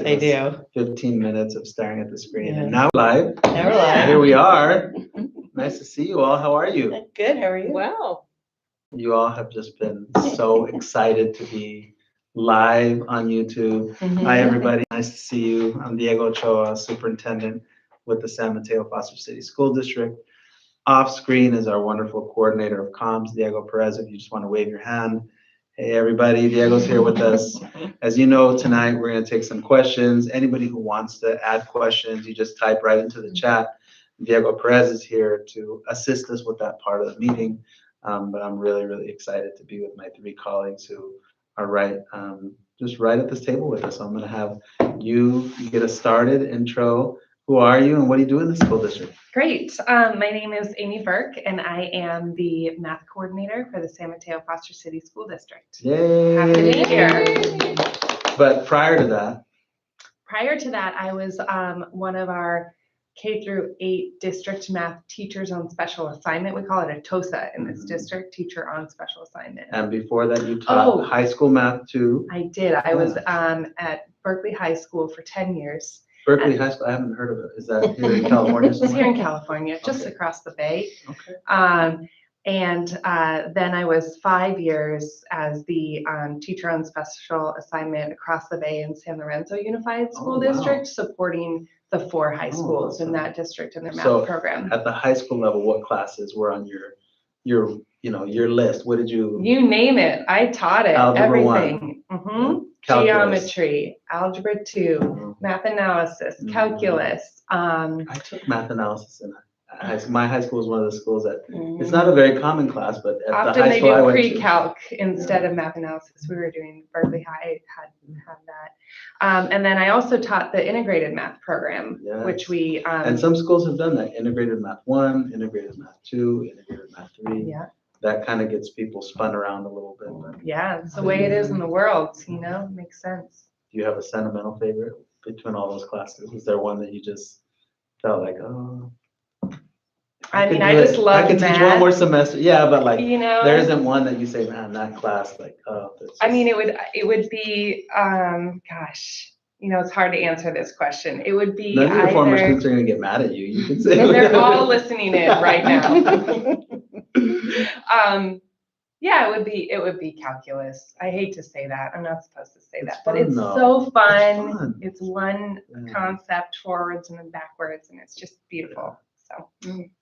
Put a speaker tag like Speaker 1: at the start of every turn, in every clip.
Speaker 1: They do.
Speaker 2: 15 minutes of staring at the screen. And now we're live.
Speaker 1: Now we're live.
Speaker 2: Here we are. Nice to see you all. How are you?
Speaker 1: Good. How are you?
Speaker 3: Wow.
Speaker 2: You all have just been so excited to be live on YouTube. Hi, everybody. Nice to see you. I'm Diego Ochoa, Superintendent with the San Mateo-Foster City School District. Off screen is our wonderful coordinator of comms, Diego Perez. If you just want to wave your hand. Hey, everybody. Diego's here with us. As you know, tonight we're going to take some questions. Anybody who wants to add questions, you just type right into the chat. Diego Perez is here to assist us with that part of the meeting. But I'm really, really excited to be with my three colleagues who are just right at this table with us. So I'm going to have you get us started. Intro. Who are you and what do you do in the school district?
Speaker 3: Great. My name is Amy Burke, and I am the math coordinator for the San Mateo-Foster City School District.
Speaker 2: Yay!
Speaker 3: Happy to be here.
Speaker 2: But prior to that,
Speaker 3: I was one of our K-8 district math teachers on special assignment. We call it a TOSA in this district, teacher on special assignment.
Speaker 2: And before that, you taught high school math too?
Speaker 3: I did. I was at Berkeley High School for 10 years.
Speaker 2: Berkeley High School, I haven't heard of it. Is that here in California somewhere?
Speaker 3: It's here in California, just across the bay.
Speaker 2: Okay.
Speaker 3: Then I was 5 years as the teacher on special assignment across the bay in San Lorenzo Unified School District, supporting the 4 high schools in that district and their math program.
Speaker 2: At the high school level, what classes were on your list? What did you?
Speaker 3: You name it, I taught it.
Speaker 2: Algebra
Speaker 3: everything. Geometry, algebra 2, math analysis, calculus.
Speaker 2: I took math analysis in my high school was one of the schools that it's not a very common class, but at
Speaker 3: often
Speaker 2: the high
Speaker 3: they
Speaker 2: school I
Speaker 3: do
Speaker 2: went
Speaker 3: pre-calc instead of math analysis. We were doing Berkeley High had that, and then I also taught the integrated math program, which we
Speaker 2: and some schools have done that: integrated math 1, integrated math 2, integrated math 3.
Speaker 3: Yeah.
Speaker 2: That kind of gets people spun around a little bit. But
Speaker 3: yeah, it's the way it is in the world. Makes sense.
Speaker 2: Do you have a sentimental favorite between all those classes? Was there one that you just felt like, oh?
Speaker 3: I just love math.
Speaker 2: I could teach one more semester. Yeah, but there
Speaker 3: it
Speaker 2: isn't one that you say, man, that class,
Speaker 3: would be, gosh, it's hard to answer this question. It would be
Speaker 2: none of your former students are going to get mad at you. You can say
Speaker 3: they're all listening in right now. Yeah, it would be calculus. I hate to say that. I'm not supposed to say that, but it's so fun. It's one concept forwards and then backwards, and it's just beautiful. So,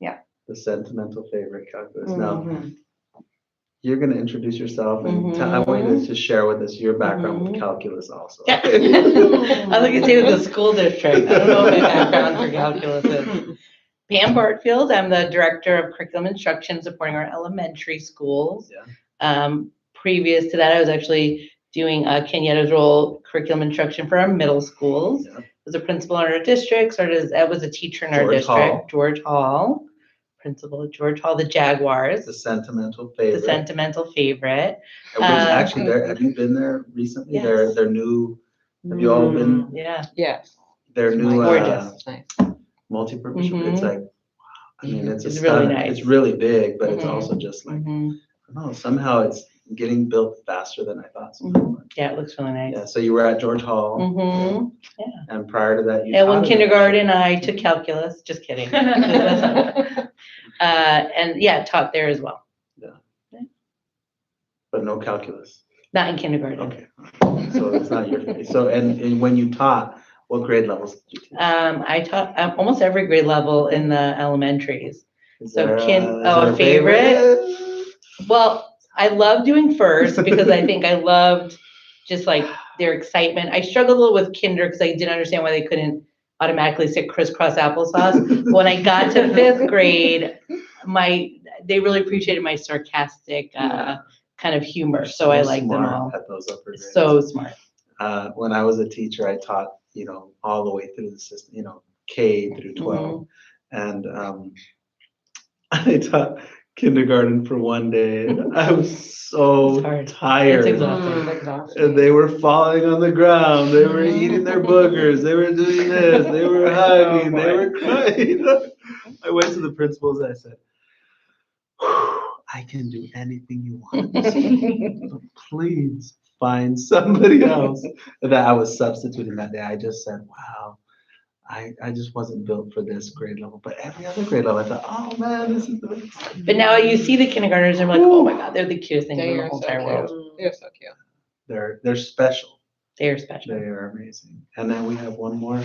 Speaker 3: yeah.
Speaker 2: The sentimental favorite, calculus. Now, you're going to introduce yourself, and I want you to just share with us your background with calculus also.
Speaker 1: I was going to say with the school district. I don't know what my background for calculus is. Pam Bartfield, I'm the Director of Curriculum Instruction supporting our elementary schools.
Speaker 2: Yeah.
Speaker 1: Previous to that, I was actually doing Kenyatta's role, curriculum instruction for our middle schools. Yeah. Was a principal in our district, I was a teacher in our district. George Hall, principal at George Hall, the Jaguars.
Speaker 2: The sentimental favorite.
Speaker 1: It
Speaker 2: was actually there. Have you been there recently? Yes. They're new. Have you all been?
Speaker 1: Yeah.
Speaker 3: Yes.
Speaker 2: They're new.
Speaker 1: Gorgeous. Nice.
Speaker 2: Multi-purpose. It's like, I mean, it's
Speaker 1: really nice.
Speaker 2: It's really big, but it's also just like, I don't know, somehow it's getting built faster than I thought.
Speaker 1: Yeah, it looks really nice.
Speaker 2: Yeah, so you were at George Hall. Yeah. And prior to that, you
Speaker 1: taught kindergarten, I took calculus. Just kidding. And taught there as well.
Speaker 2: Yeah. But no calculus.
Speaker 1: Not in kindergarten.
Speaker 2: Okay. So it's not your thing. So and when you taught, what grade levels did you teach?
Speaker 1: I taught almost every grade level in the elementaries.
Speaker 2: Is there a
Speaker 1: favorite? Well, I love doing first because I think I loved just like their excitement. I struggled a little with kinder because I didn't understand why they couldn't automatically say crisscross applesauce. When I got to 5th grade, they really appreciated my sarcastic kind of humor. So I liked them all.
Speaker 2: At those upper grades.
Speaker 1: So smart.
Speaker 2: When I was a teacher, I taught all the way through the system, K through 12. And I taught kindergarten for one day. And I was so tired.
Speaker 1: It's exhausting.
Speaker 2: And they were falling on the ground. They were eating their boogers. They were doing this. They were hugging. They were crying. I went to the principals and I said, I can do anything you want. So please find somebody else that I was substituting that day. I just said, wow, I just wasn't built for this grade level. But every other grade level, I thought, oh man, this is the best.
Speaker 1: But now you see the kindergartners, and I'm like, oh my God, they're the cutest thing in the whole entire world.
Speaker 3: They're so cute.
Speaker 2: They're special.
Speaker 1: They're special.
Speaker 2: They are amazing. And then we have one more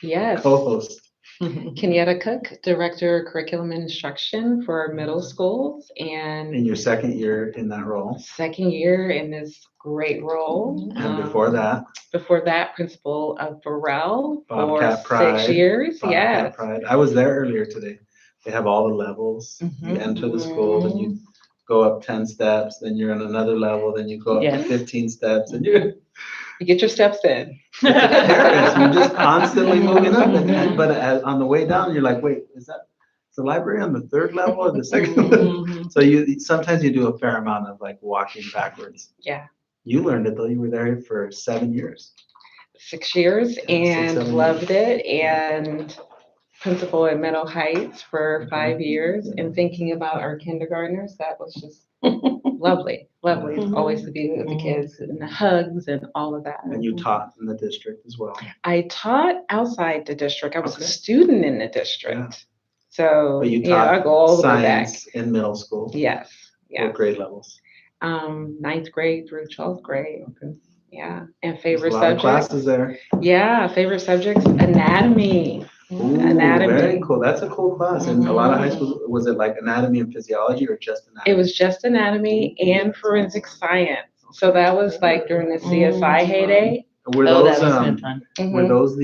Speaker 4: Yes.
Speaker 2: co-host.
Speaker 4: Kenyatta Cook, Director of Curriculum and Instruction for middle schools,
Speaker 2: In
Speaker 4: and
Speaker 2: your second year in that role.
Speaker 4: second year in this great role.
Speaker 2: And before that,
Speaker 4: Before that, Principal of Burrell for
Speaker 2: Bobcat Pride.
Speaker 4: 6 years.
Speaker 2: Bobcat
Speaker 4: Yes.
Speaker 2: Pride. I was there earlier today. They have all the levels. You
Speaker 4: Mhm.
Speaker 2: enter the school, then you go up 10 steps, then you're on another level, then you go up
Speaker 1: Yeah.
Speaker 2: to 15 steps, and you're
Speaker 4: You get your steps in.
Speaker 2: you're just constantly moving up. But on the way down, you're like, wait, is the library on the third level or the second level?
Speaker 1: Mhm.
Speaker 2: So sometimes you do a fair amount of like walking backwards.
Speaker 4: Yeah.
Speaker 2: You learned it though. You were there for 7 years.
Speaker 4: 6 years
Speaker 2: Yeah,
Speaker 4: and
Speaker 2: 7
Speaker 4: loved it, and principal at Meadow Heights for 5 years, and thinking about our kindergartners, that was just lovely.
Speaker 1: Mhm.
Speaker 4: Always to be with the kids and the hugs and all of that.
Speaker 2: And you taught in the district as well.
Speaker 4: I taught outside the district. I was
Speaker 2: Okay.
Speaker 4: a student in the district. So
Speaker 2: But you
Speaker 4: yeah, I
Speaker 2: taught
Speaker 4: go all the way back.
Speaker 2: science in middle school.
Speaker 4: Yes,
Speaker 2: What
Speaker 4: yes.
Speaker 2: grade levels?
Speaker 4: 9th grade through 12th grade.
Speaker 2: Okay.
Speaker 4: Yeah, and
Speaker 2: There's
Speaker 4: favorite
Speaker 2: a lot of
Speaker 4: subjects.
Speaker 2: classes there.
Speaker 4: Yeah, favorite subjects, anatomy.
Speaker 2: Ooh,
Speaker 4: Anatomy.
Speaker 2: very cool. That's a cool class. And a lot of high
Speaker 4: Mhm.
Speaker 2: schools, was it like anatomy and physiology or just anatomy?
Speaker 4: It was just anatomy and forensic science. So that was like during the CSI heyday.
Speaker 2: Were
Speaker 1: Oh,
Speaker 2: those
Speaker 1: that must have been fun.
Speaker 2: were
Speaker 4: Mhm.
Speaker 2: those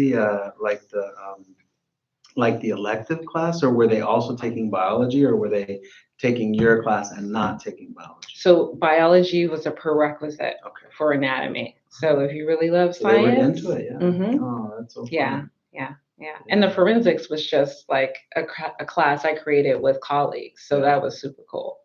Speaker 2: like the elective class, or were they also taking biology, or were they taking your class and not taking biology?
Speaker 4: So biology was a prerequisite
Speaker 2: Okay.
Speaker 4: for anatomy. So if you really love
Speaker 2: So they were
Speaker 4: science.
Speaker 2: into it, yeah.
Speaker 4: Mhm.
Speaker 2: Oh, that's so fun.
Speaker 4: Yeah. And the forensics was just like a class I created with colleagues. So that was super cool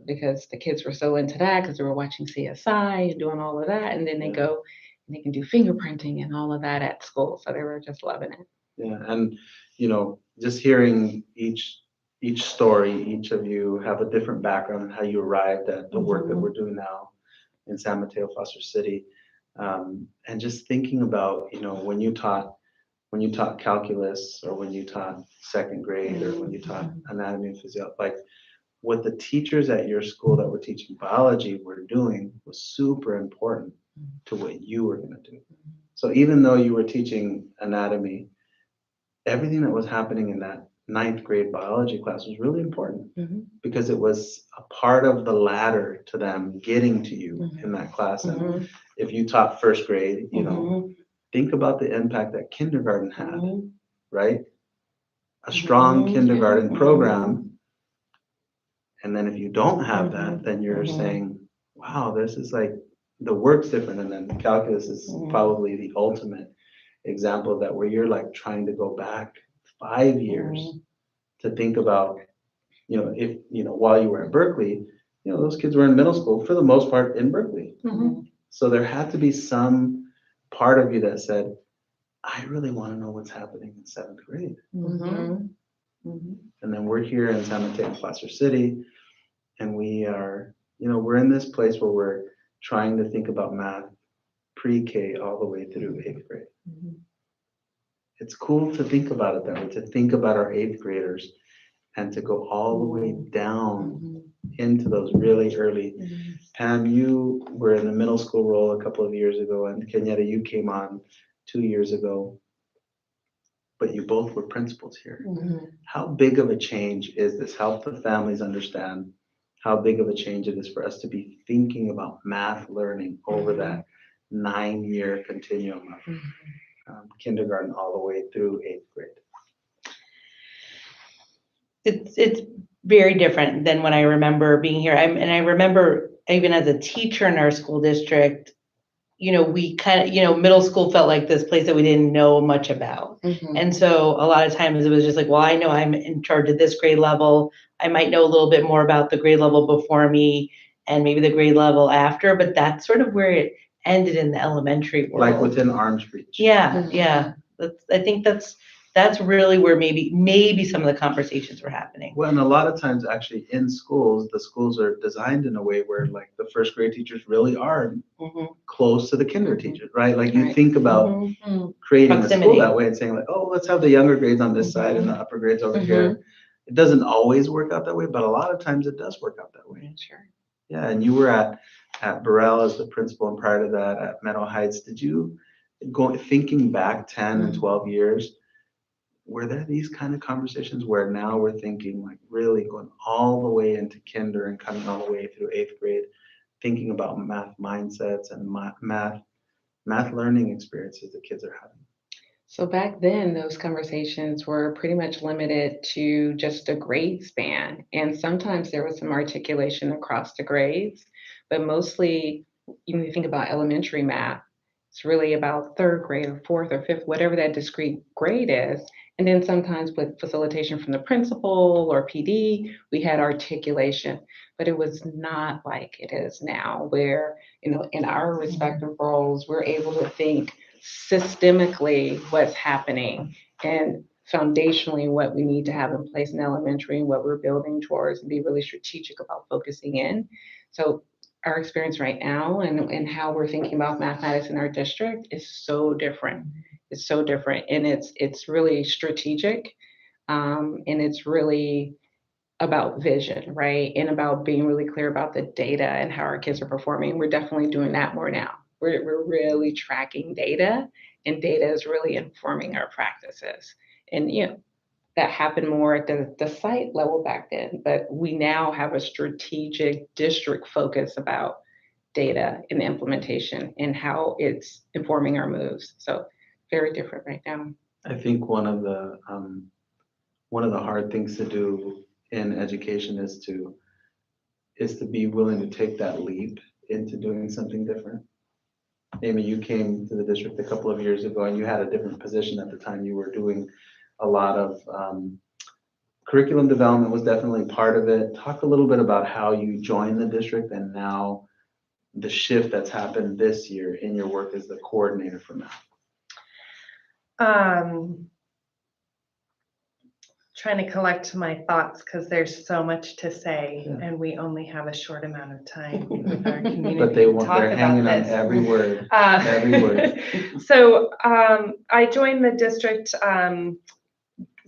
Speaker 4: because the kids were so into that because they were watching CSI and doing all of that. And then they go and they can do fingerprinting and all of that at school. So they were just loving it.
Speaker 2: Yeah, and just hearing each story, each of you have a different background and how you arrived at the work that we're doing now in San Mateo-Foster City. And just thinking about, when you taught calculus, or when you taught second grade, or when you taught anatomy and physiology, like what the teachers at your school that were teaching biology were doing was super important to what you were going to do. So even though you were teaching anatomy, everything that was happening in that 9th grade biology class was really important because it was a part of the ladder to them getting to you in that class. And if you taught first grade, think about the impact that kindergarten had, right? A strong kindergarten program. And then if you don't have that, then you're saying, wow, this is like, the work's different. And then calculus is probably the ultimate example of that, where you're like trying to go back 5 years to think about, if, while you were at Berkeley, those kids were in middle school for the most part in Berkeley. So there had to be some part of you that said, I really want to know what's happening in 7th grade. And then we're here in San Mateo-Foster City, and we are, we're in this place where we're trying to think about math pre-K all the way through 8th grade. It's cool to think about it that way, to think about our 8th graders and to go all the way down into those really early. Pam, you were in the middle school role a couple of years ago, and Kenyatta, you came on 2 years ago, but you both were principals here. How big of a change is this? Help the families understand how big of a change it is for us to be thinking about math learning over that 9-year continuum of kindergarten all the way through 8th grade.
Speaker 1: It's very different than when I remember being here. And I remember even as a teacher in our school district, we kind of, middle school felt like this place that we didn't know much about. And so a lot of times it was just like, well, I know I'm in charge of this grade level. I might know a little bit more about the grade level before me and maybe the grade level after, but that's sort of where it ended in the elementary world.
Speaker 2: Like within arm's reach.
Speaker 1: Yeah. I think that's that's really where maybe some of the conversations were happening.
Speaker 2: Well, and a lot of times actually in schools, the schools are designed in a way where like the first grade teachers really are close to the kinder teachers, right? Like you think about creating a
Speaker 1: Proximity.
Speaker 2: school that way and saying like, oh, let's have the younger grades on this side and the upper grades over here. It doesn't always work out that way, but a lot of times it does work out that way.
Speaker 4: Sure.
Speaker 2: Yeah, and you were at Burrell as the principal, and prior to that at Meadow Heights. Did you thinking back 10 and 12 years, were there these kind of conversations where now we're thinking like really going all the way into kinder and coming all the way through 8th grade, thinking about math mindsets and math learning experiences that kids are having?
Speaker 4: So back then, those conversations were pretty much limited to just a grade span. And sometimes there was some articulation across the grades, but mostly when you think about elementary math, it's really about 3rd grade or 4th or 5th, whatever that discrete grade is. And then sometimes with facilitation from the principal or PD, we had articulation, but it was not like it is now where, in our respective roles, we're able to think systemically what's happening and foundationally what we need to have in place in elementary and what we're building towards, and be really strategic about focusing in. So our experience right now and how we're thinking about mathematics in our district is so different. It's so different, and it's really strategic, and it's really about vision, right? And about being really clear about the data and how our kids are performing. We're definitely doing that more now. We're really tracking data, and data is really informing our practices. And that happened more at the site level back then, but we now have a strategic district focus about data and implementation and how it's informing our moves. So very different right now.
Speaker 2: I think one of the hard things to do in education is to be willing to take that leap into doing something different. Amy, you came to the district a couple of years ago and you had a different position at the time. You were doing a lot of curriculum development was definitely part of it. Talk a little bit about how you joined the district and now the shift that's happened this year in your work as the coordinator for math.
Speaker 3: Trying to collect my thoughts because there's so much to say, and we only have a short amount of time with our community.
Speaker 2: But they're hanging on every word. Every word.
Speaker 3: So I joined the district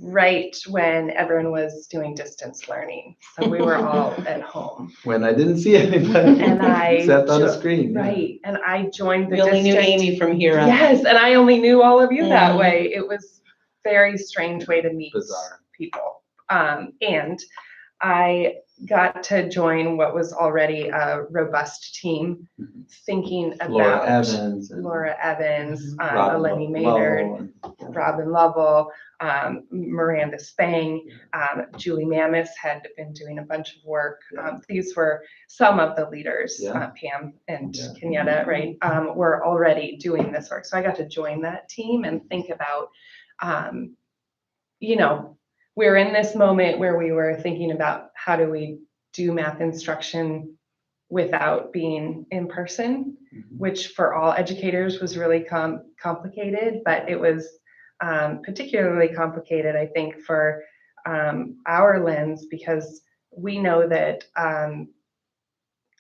Speaker 3: right when everyone was doing distance learning. So we were all at home.
Speaker 2: When I didn't see anybody
Speaker 3: and
Speaker 2: except on the screen.
Speaker 3: Right. And I joined the
Speaker 1: We only
Speaker 3: district.
Speaker 1: knew Amy from here on.
Speaker 3: Yes, and I only knew all of you that way. It was a very strange way to meet people. And I got to join what was already a robust team, thinking about Laura Evans, Eleni Maynard, Robin Lovell, Miranda Spang, Julie Mammis had been doing a bunch of work. These were some of the leaders, Pam and Kenyatta, right, were already doing this work. So I got to join that team and think about, we're in this moment where we were thinking about how do we do math instruction without being in person, which for all educators was really complicated, but it was particularly complicated, I think, for our lens, because we know that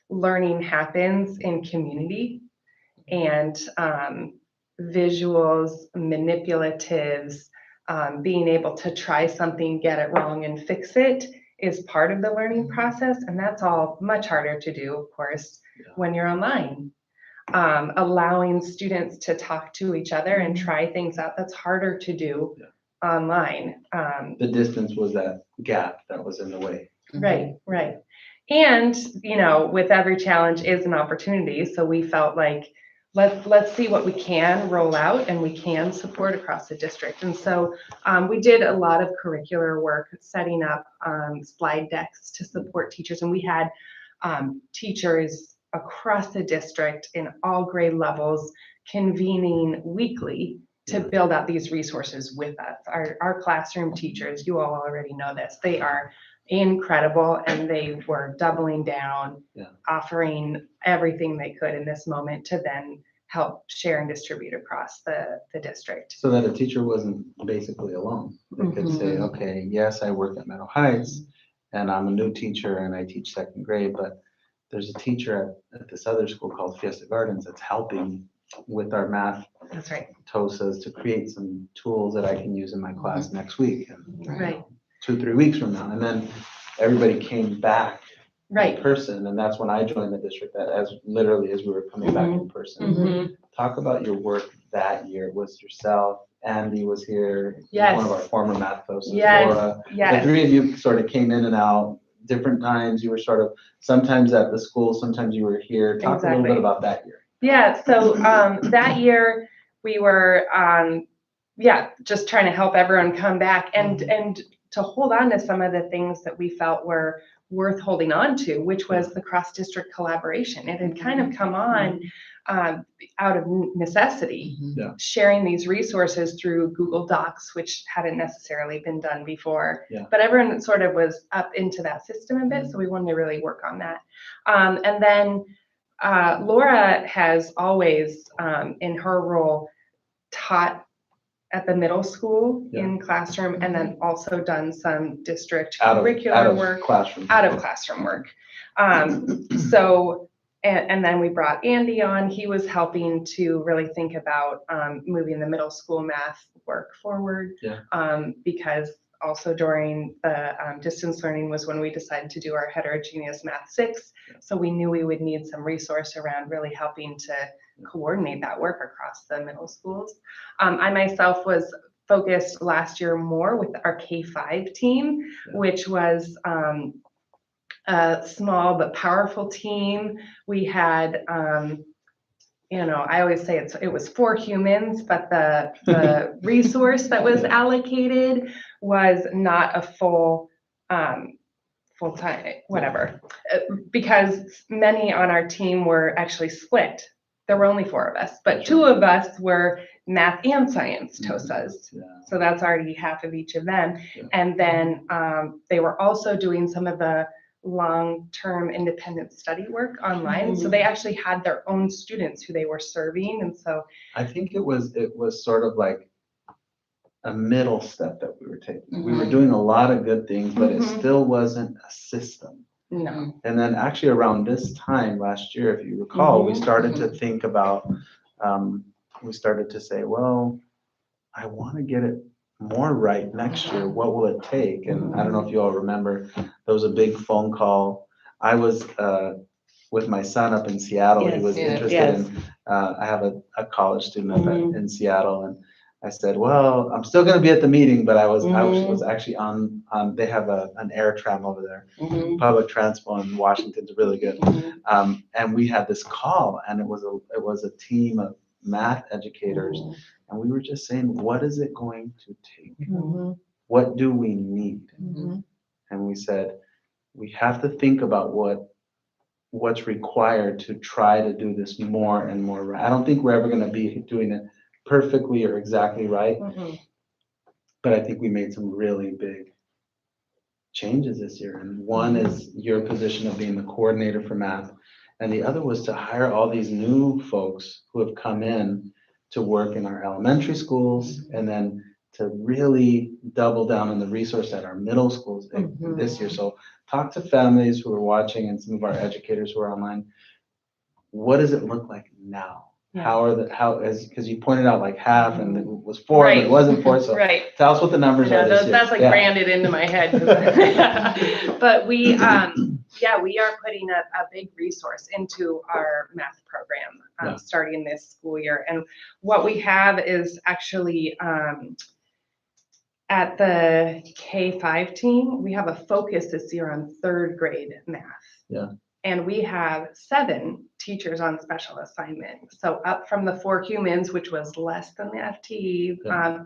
Speaker 3: learning happens in community, and visuals, manipulatives, being able to try something, get it wrong, and fix it is part of the learning process. And that's all much harder to do, of course, when you're online. Allowing students to talk to each other and try things out, that's harder to do online.
Speaker 2: The distance was that gap that was in the way.
Speaker 3: Right. And, with every challenge is an opportunity. So we felt like, let's see what we can roll out and we can support across the district. And so we did a lot of curricular work, setting up slide decks to support teachers. And we had teachers across the district in all grade levels convening weekly to build out these resources with us. Our classroom teachers, you all already know this, they are incredible, and they were doubling down, offering everything they could in this moment to then help share and distribute across the district.
Speaker 2: So that a teacher wasn't basically alone. They could say, okay, yes, I work at Meadow Heights and I'm a new teacher and I teach second grade, but there's a teacher at this other school called Fiesta Gardens that's helping with our math
Speaker 3: That's right.
Speaker 2: TOSAs to create some tools that I can use in my class next week and
Speaker 3: Right.
Speaker 2: 2-3 weeks from now. And then everybody came back
Speaker 3: Right.
Speaker 2: in person, and that's when I joined the district, that as literally as we were coming back in person. Talk about your work that year. It was yourself, Andy was here,
Speaker 3: Yes.
Speaker 2: one of our former math TOSAs,
Speaker 3: Yes.
Speaker 2: Laura.
Speaker 3: Yes.
Speaker 2: The three of you sort of came in and out different times. You were sort of sometimes at the school, sometimes you were here. Talk a little bit about that year.
Speaker 3: Yeah, so that year we were just trying to help everyone come back and to hold on to some of the things that we felt were worth holding on to, which was the cross-district collaboration. It had kind of come on out of necessity, sharing these resources through Google Docs, which hadn't necessarily been done before. But everyone sort of was up into that system a bit, so we wanted to really work on that. And then Laura has always, in her role, taught at the middle school in classroom, and then also done some district curricular work out of classroom work. So, and then we brought Andy on. He was helping to really think about moving the middle school math work forward, because also during the distance learning was when we decided to do our heterogeneous math 6. So we knew we would need some resource around really helping to coordinate that work across the middle schools. I myself was focused last year more with our K-5 team, which was a small but powerful team. We had, I always say it was 4 humans, but the resource that was allocated was not a full-time, whatever, because many on our team were actually split. There were only 4 of us, but 2 of us were math and science TOSAs. So that's already half of each of them. And then they were also doing some of the long-term independent study work online. So they actually had their own students who they were serving. And so
Speaker 2: I think it was sort of like a middle step that we were taking. We were doing a lot of good things, but it still wasn't a system.
Speaker 3: No.
Speaker 2: And then actually around this time last year, if you recall, we started to think about, we started to say, well, I want to get it more right next year. What will it take? And I don't know if you all remember, there was a big phone call. I was with my son up in Seattle. He was interested in, I have a college student up in Seattle, and I said, well, I'm still going to be at the meeting, but I was actually on they have an air tram over there. Public transport in Washington's really good. And we had this call, and it was a team of math educators, and we were just saying, what is it going to take? What do we need? And we said, we have to think about what's required to try to do this more and more right. I don't think we're ever going to be doing it perfectly or exactly right, but I think we made some really big changes this year. And one is your position of being the coordinator for math, and the other was to hire all these new folks who have come in to work in our elementary schools, and then to really double down on the resource at our middle schools this year. So talk to families who are watching and some of our educators who are online. What does it look like now? Because you pointed out like half, and it was 4, but it wasn't 4. So tell us what the numbers are this year.
Speaker 3: That's like branded into my head. But we are putting a big resource into our math program starting this school year. And what we have is actually at the K-5 team, we have a focus this year on 3rd grade math. And we have 7 teachers on special assignment. So up from the 4 humans, which was less than the FTE,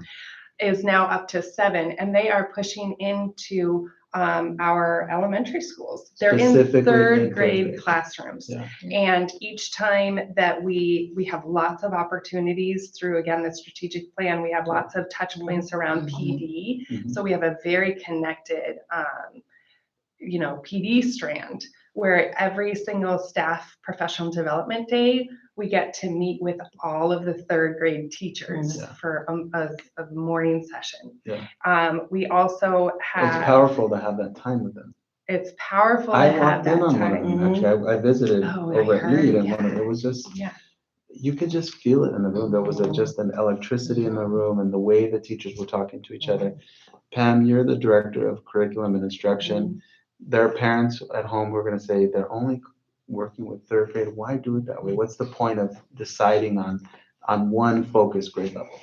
Speaker 3: is now up to 7. And they are pushing into our elementary schools. They're in 3rd grade classrooms. And each time that we have lots of opportunities through, again, the strategic plan, we have lots of touch points around PD. So we have a very connected, PD strand. where every single staff professional development day, we get to meet with all of the third grade teachers for a morning session.
Speaker 2: Yeah.
Speaker 3: We also have.
Speaker 2: It's powerful to have that time with them.
Speaker 3: It's powerful to
Speaker 2: I
Speaker 3: have
Speaker 2: walked in
Speaker 3: that
Speaker 2: on
Speaker 3: time.
Speaker 2: one of them, actually. I visited over at Mead, and it was just,
Speaker 3: Yeah.
Speaker 2: you could just feel it in the room. There was just an electricity in the room, and the way the teachers were talking to each other. Pam, you're the director of curriculum and instruction. There are parents at home who are going to say they're only working with third grade. Why do it that way? What's the point of deciding on one focus grade level?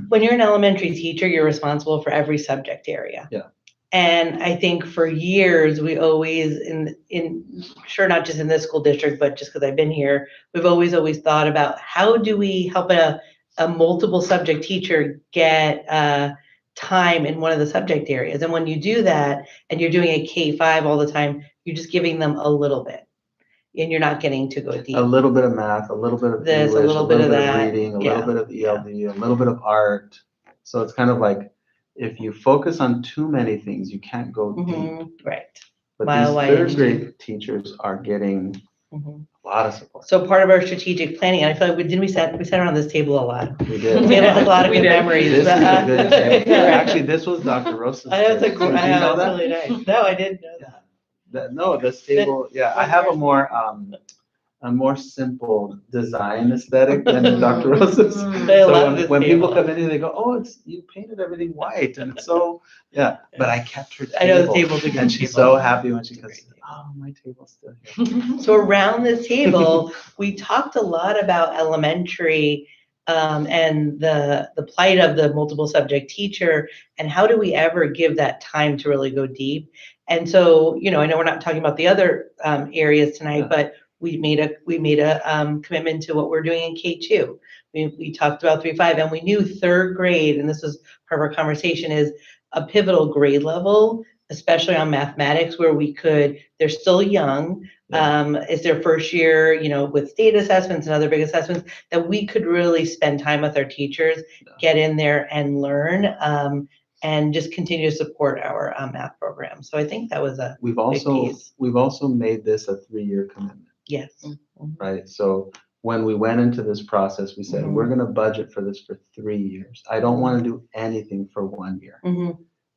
Speaker 1: When you're an elementary teacher, you're responsible for every subject area.
Speaker 2: Yeah.
Speaker 1: And I think for years, we always, sure, not just in this school district, but just because I've been here, we've always thought about how do we help a multiple subject teacher get time in one of the subject areas. And when you do that, and you're doing a K-5 all the time, you're just giving them a little bit, and you're not getting to go deep.
Speaker 2: A little bit of math, a little bit of
Speaker 1: this,
Speaker 2: English,
Speaker 1: a little bit of
Speaker 2: reading, a little bit of ELD, a little bit of art. So it's kind of like, if you focus on too many things, you can't go deep.
Speaker 1: Right.
Speaker 2: But
Speaker 1: Mile
Speaker 2: these
Speaker 1: wide
Speaker 2: third
Speaker 1: and
Speaker 2: grade teachers are getting a lot of support.
Speaker 1: So part of our strategic planning, and I feel like we sat around this table a lot.
Speaker 2: We did.
Speaker 1: We have a lot of good memories.
Speaker 2: This
Speaker 1: but,
Speaker 2: is a good table. Actually, this was Dr. Rosa's
Speaker 1: I know,
Speaker 2: table. Did you know that?
Speaker 1: really nice. No, I didn't know that.
Speaker 2: No, this table, I have a more simple design aesthetic than Dr. Rosa's.
Speaker 1: I love this
Speaker 2: when
Speaker 1: table.
Speaker 2: people come in here, they go, "Oh, you painted everything white," and it's so But I kept her table.
Speaker 1: I know the table's a good
Speaker 2: and she's
Speaker 1: table.
Speaker 2: so happy when she goes, "Oh, my table's still here."
Speaker 1: So around this table, we talked a lot about elementary and the plight of the multiple subject teacher, and how do we ever give that time to really go deep. And so, I know we're not talking about the other areas tonight, but we made a commitment to what we're doing in K2. We talked about 3-5, and we knew third grade, and this was part of our conversation, is a pivotal grade level, especially on mathematics, where they're still young. It's their first year, with state assessments and other big assessments, that we could really spend time with our teachers, get in there and learn, and just continue to support our math program. So I think that was a big piece.
Speaker 2: We've also made this a 3-year commitment.
Speaker 1: Yes.
Speaker 2: Right. So when we went into this process, we said, we're going to budget for this for 3 years. I don't want to do anything for 1 year.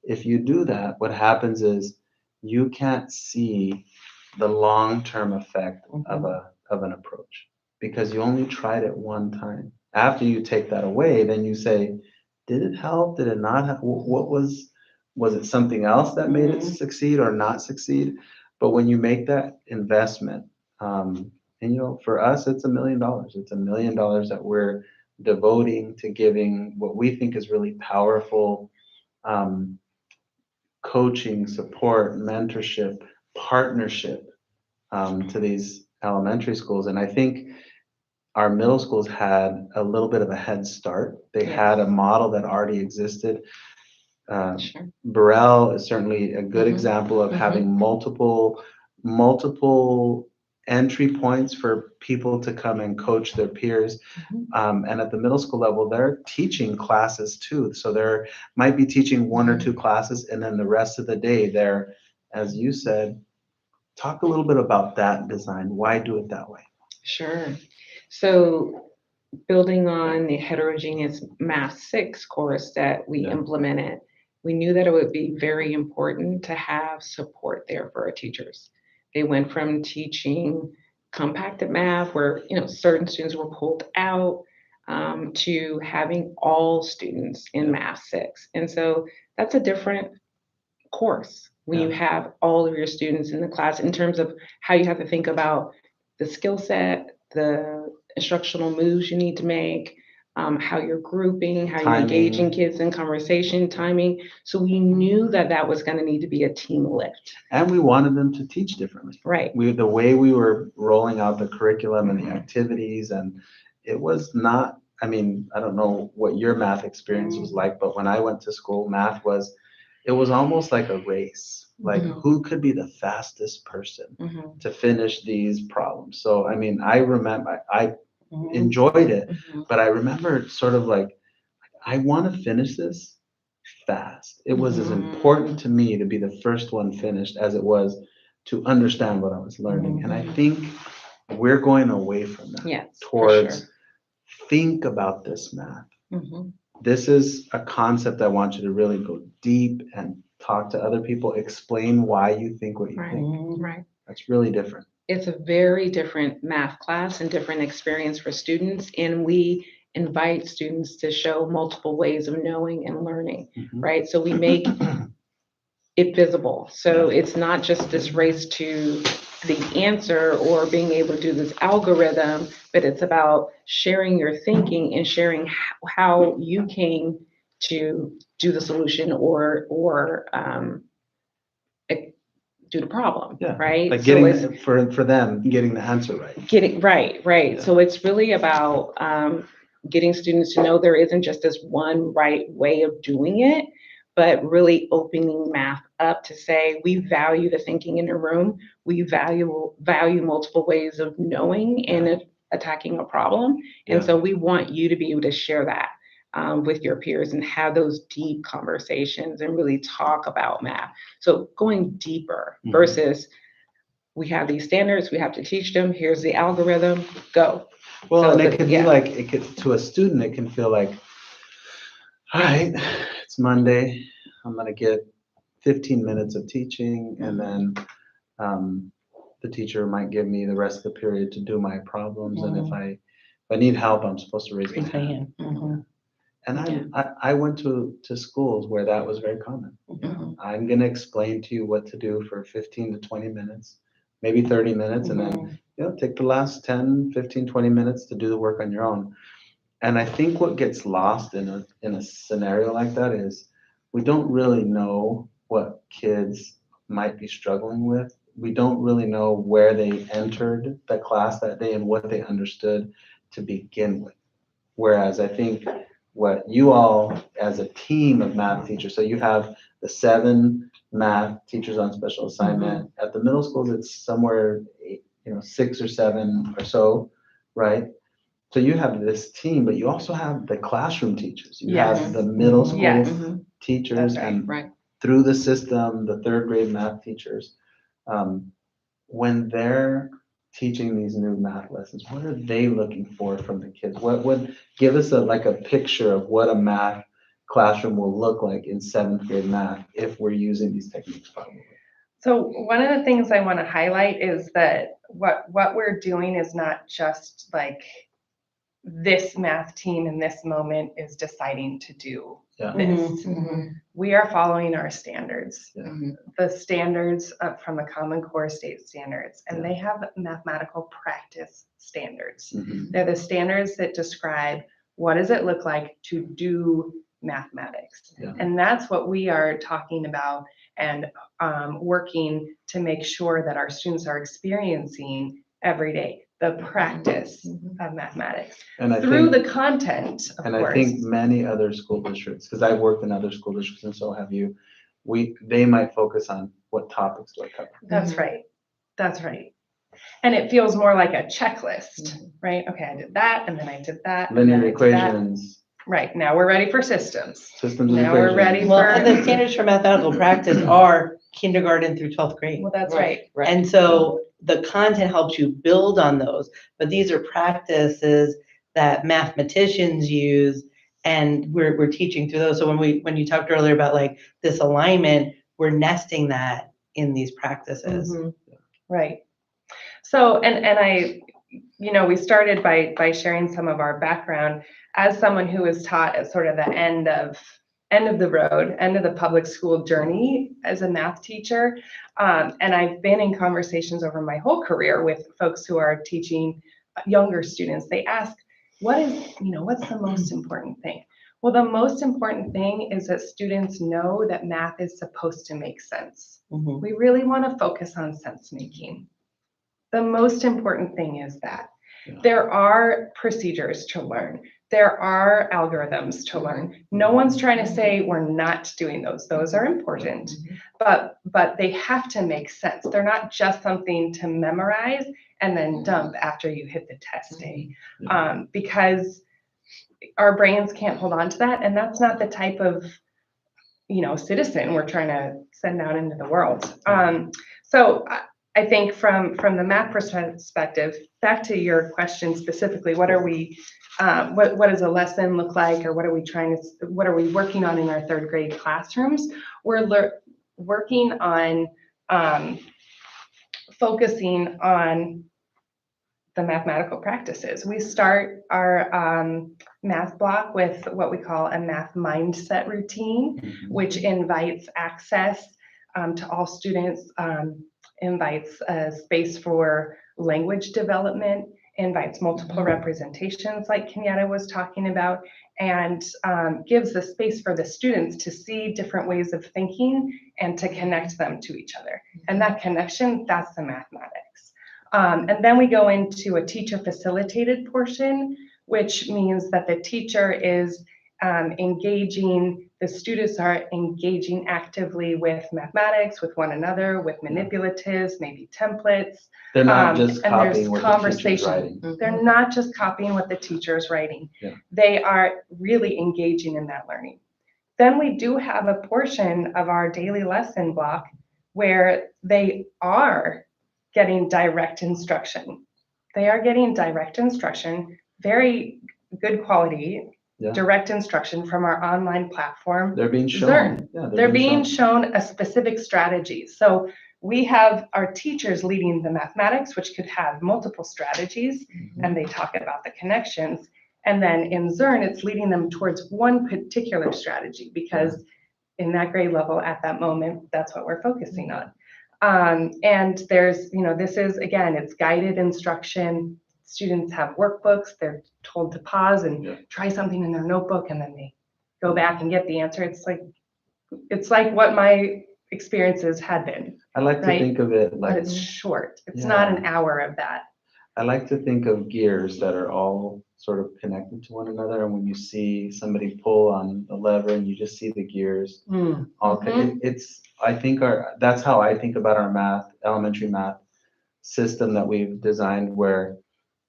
Speaker 2: If you do that, what happens is you can't see the long-term effect of an approach, because you only tried it one time. After you take that away, then you say, did it help? Did it not help? What was it something else that made it succeed or not succeed? But when you make that investment, and for us, it's $1 million. It's $1 million that we're devoting to giving what we think is really powerful coaching, support, mentorship, partnership to these elementary schools. And I think our middle schools had a little bit of a head start. They had a model that already existed. Burrell is certainly a good example of having multiple entry points for people to come and coach their peers. And at the middle school level, they're teaching classes too. So they might be teaching 1 or 2 classes, and then the rest of the day they're, as you said, talk a little bit about that design. Why do it that way?
Speaker 4: Sure. So building on the heterogeneous Math 6 course that we implemented, we knew that it would be very important to have support there for our teachers. They went from teaching compacted math, where certain students were pulled out, to having all students in Math 6. And so that's a different course when you have all of your students in the class, in terms of how you have to think about the skill set, the instructional moves you need to make, how you're grouping, how you're engaging kids in conversation, timing. So we knew that was going to need to be a team lift.
Speaker 2: And we wanted them to teach differently.
Speaker 4: Right.
Speaker 2: The way we were rolling out the curriculum and the activities, and it was not, I don't know what your math experience was like, but when I went to school, it was almost like a race. Like, who could be the fastest person to finish these problems? So, I remember, I enjoyed it, but I remember sort of like, I want to finish this fast. It was as important to me to be the first one finished as it was to understand what I was learning. And I think we're going away from that
Speaker 4: Yes,
Speaker 2: towards think about this math.
Speaker 4: Mhm.
Speaker 2: This is a concept I want you to really go deep and talk to other people, explain why you think what you
Speaker 4: Right.
Speaker 2: think.
Speaker 4: Right.
Speaker 2: That's really different.
Speaker 4: It's a very different math class and different experience for students, and we invite students to show multiple ways of knowing and learning, right? So we make it visible. So it's not just this race to the answer or being able to do this algorithm, but it's about sharing your thinking and sharing how you came to do the solution or do the problem,
Speaker 2: Yeah,
Speaker 4: right?
Speaker 2: like
Speaker 4: So it's
Speaker 2: getting for them getting the answer right.
Speaker 4: getting right.
Speaker 2: Yeah.
Speaker 4: So it's really about getting students to know there isn't just this one right way of doing it, but really opening math up to say we value the thinking in a room. We value multiple ways of knowing and attacking a problem, and so we want you to be able to share that with your peers and have those deep conversations and really talk about math. So going deeper versus we have these standards, we have to teach them, here's the algorithm, go.
Speaker 2: Well,
Speaker 4: So
Speaker 2: and it could be like, it could, to a student, it can feel like, all right, it's Monday, I'm gonna get 15 minutes of teaching, and then the teacher might give me the rest of the period to do my problems, and if I need help, I'm supposed to raise my hand. And I went to schools where that was very common. I'm gonna explain to you what to do for 15 to 20 minutes, maybe 30 minutes, and then take the last 10, 15, 20 minutes to do the work on your own. And I think what gets lost in a scenario like that is we don't really know what kids might be struggling with. We don't really know where they entered the class that day and what they understood to begin with. Whereas I think what you all, as a team of math teachers, so you have the 7 math teachers on special assignment. At the middle schools, it's somewhere, 6 or 7 or so, right? So you have this team, but you also have the classroom teachers. You have the middle school teachers, and through the system, the 3rd grade math teachers. When they're teaching these new math lessons, what are they looking for from the kids? What would give us a picture of what a math classroom will look like in 7th grade math if we're using these techniques probably?
Speaker 3: So one of the things I want to highlight is that what we're doing is not just like this math team in this moment is deciding to do this. We are following our standards, the standards from the Common Core state standards, and they have mathematical practice standards. They're the standards that describe what does it look like to do mathematics. And that's what we are talking about and working to make sure that our students are experiencing every day, the practice of mathematics through the content, of course.
Speaker 2: I think many other school districts, because I've worked in other school districts and so have you, they might focus on what topics do I cover.
Speaker 3: That's right. That's right. And it feels more like a checklist, right? Okay, I did that, and then I did that.
Speaker 2: Linear equations.
Speaker 3: Right, now we're ready for systems.
Speaker 2: Systems and
Speaker 3: Now
Speaker 2: equations.
Speaker 3: we're ready
Speaker 1: Well,
Speaker 3: for.
Speaker 1: and the standards for mathematical practice are kindergarten through 12th grade.
Speaker 3: Well, that's right.
Speaker 1: And so the content helps you build on those, but these are practices that mathematicians use, and we're teaching through those. So when you talked earlier about like this alignment, we're nesting that in these practices.
Speaker 3: Right. So, and I, we started by sharing some of our background as someone who was taught at sort of the end of the road, end of the public school journey as a math teacher. And I've been in conversations over my whole career with folks who are teaching younger students. They ask, what's the most important thing? Well, the most important thing is that students know that math is supposed to make sense. We really want to focus on sense making. The most important thing is that there are procedures to learn. There are algorithms to learn. No one's trying to say we're not doing those. Those are important, but they have to make sense. They're not just something to memorize and then dump after you hit the test day, because our brains can't hold on to that, and that's not the type of citizen we're trying to send out into the world. So I think from the math perspective, back to your question specifically, what are we, what does a lesson look like, or what are we working on in our third grade classrooms? We're working on focusing on the mathematical practices. We start our math block with what we call a math mindset routine, which invites access to all students, invites a space for language development, invites multiple representations like Kenyatta was talking about, and gives the space for the students to see different ways of thinking and to connect them to each other. And that connection, that's the mathematics. And then we go into a teacher facilitated portion, which means that the teacher is engaging, the students are engaging actively with mathematics, with one another, with manipulatives, maybe templates.
Speaker 2: They're not just
Speaker 3: and
Speaker 2: copying
Speaker 3: there's
Speaker 2: what the teacher's
Speaker 3: conversation.
Speaker 2: writing.
Speaker 3: They're not just copying what the teacher is writing.
Speaker 2: Yeah.
Speaker 3: They are really engaging in that learning. Then we do have a portion of our daily lesson block where they are getting direct instruction. They are getting direct instruction, very good quality, direct instruction from our online platform.
Speaker 2: They're being shown.
Speaker 3: Zearn.
Speaker 2: Yeah,
Speaker 3: they're being shown a specific strategy. So we have our teachers leading the mathematics, which could have multiple strategies, and they talk about the connections. And then in Zearn, it's leading them towards one particular strategy, because in that grade level at that moment, that's what we're focusing on. And there's, this is, again, it's guided instruction. Students have workbooks. They're told to pause and try something in their notebook, and then they go back and get the answer. It's like what my experiences had been.
Speaker 2: I like to think of it like,
Speaker 3: but it's short. It's not an hour of that.
Speaker 2: I like to think of gears that are all sort of connected to one another. And when you see somebody pull on the lever and you just see the gears, that's how I think about our elementary math system that we've designed, where,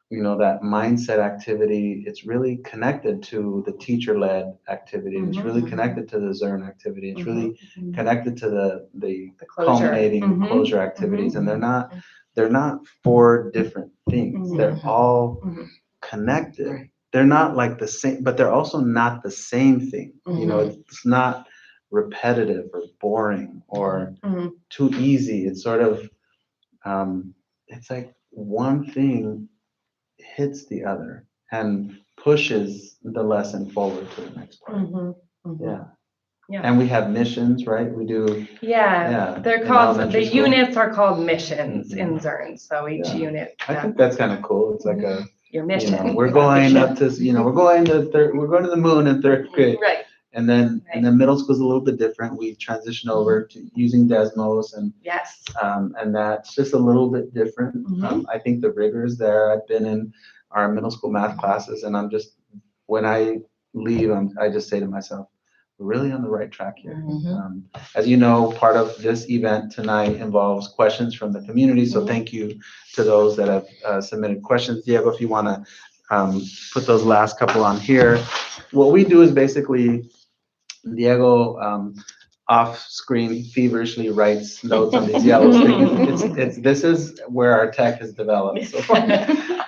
Speaker 2: that mindset activity, it's really connected to the teacher-led activity. It's really connected to the Zearn activity. It's really connected to the culminating closure activities. And they're not four different things. They're all connected. They're not like the same, but they're also not the same thing. It's not repetitive or boring or too easy. It's sort of, it's like one thing hits the other and pushes the lesson forward to the next part. Yeah. And we have missions, right? We do.
Speaker 3: Yeah. They're called, the units are called missions in Zearn. So each unit.
Speaker 2: I think that's kind of cool. It's like
Speaker 3: your mission.
Speaker 2: We're going up to, we're going to the moon in third grade.
Speaker 3: Right.
Speaker 2: And then middle school is a little bit different. We transition over to using Desmos and and that's just a little bit different. I think the rigor is there. I've been in our middle school math classes, and when I leave, I just say to myself, we're really on the right track here. As you know, part of this event tonight involves questions from the community. So thank you to those that have submitted questions. Diego, if you want to put those last couple on here. What we do is basically, Diego off screen feverishly writes notes on these yellow stickers. This is where our tech has developed. So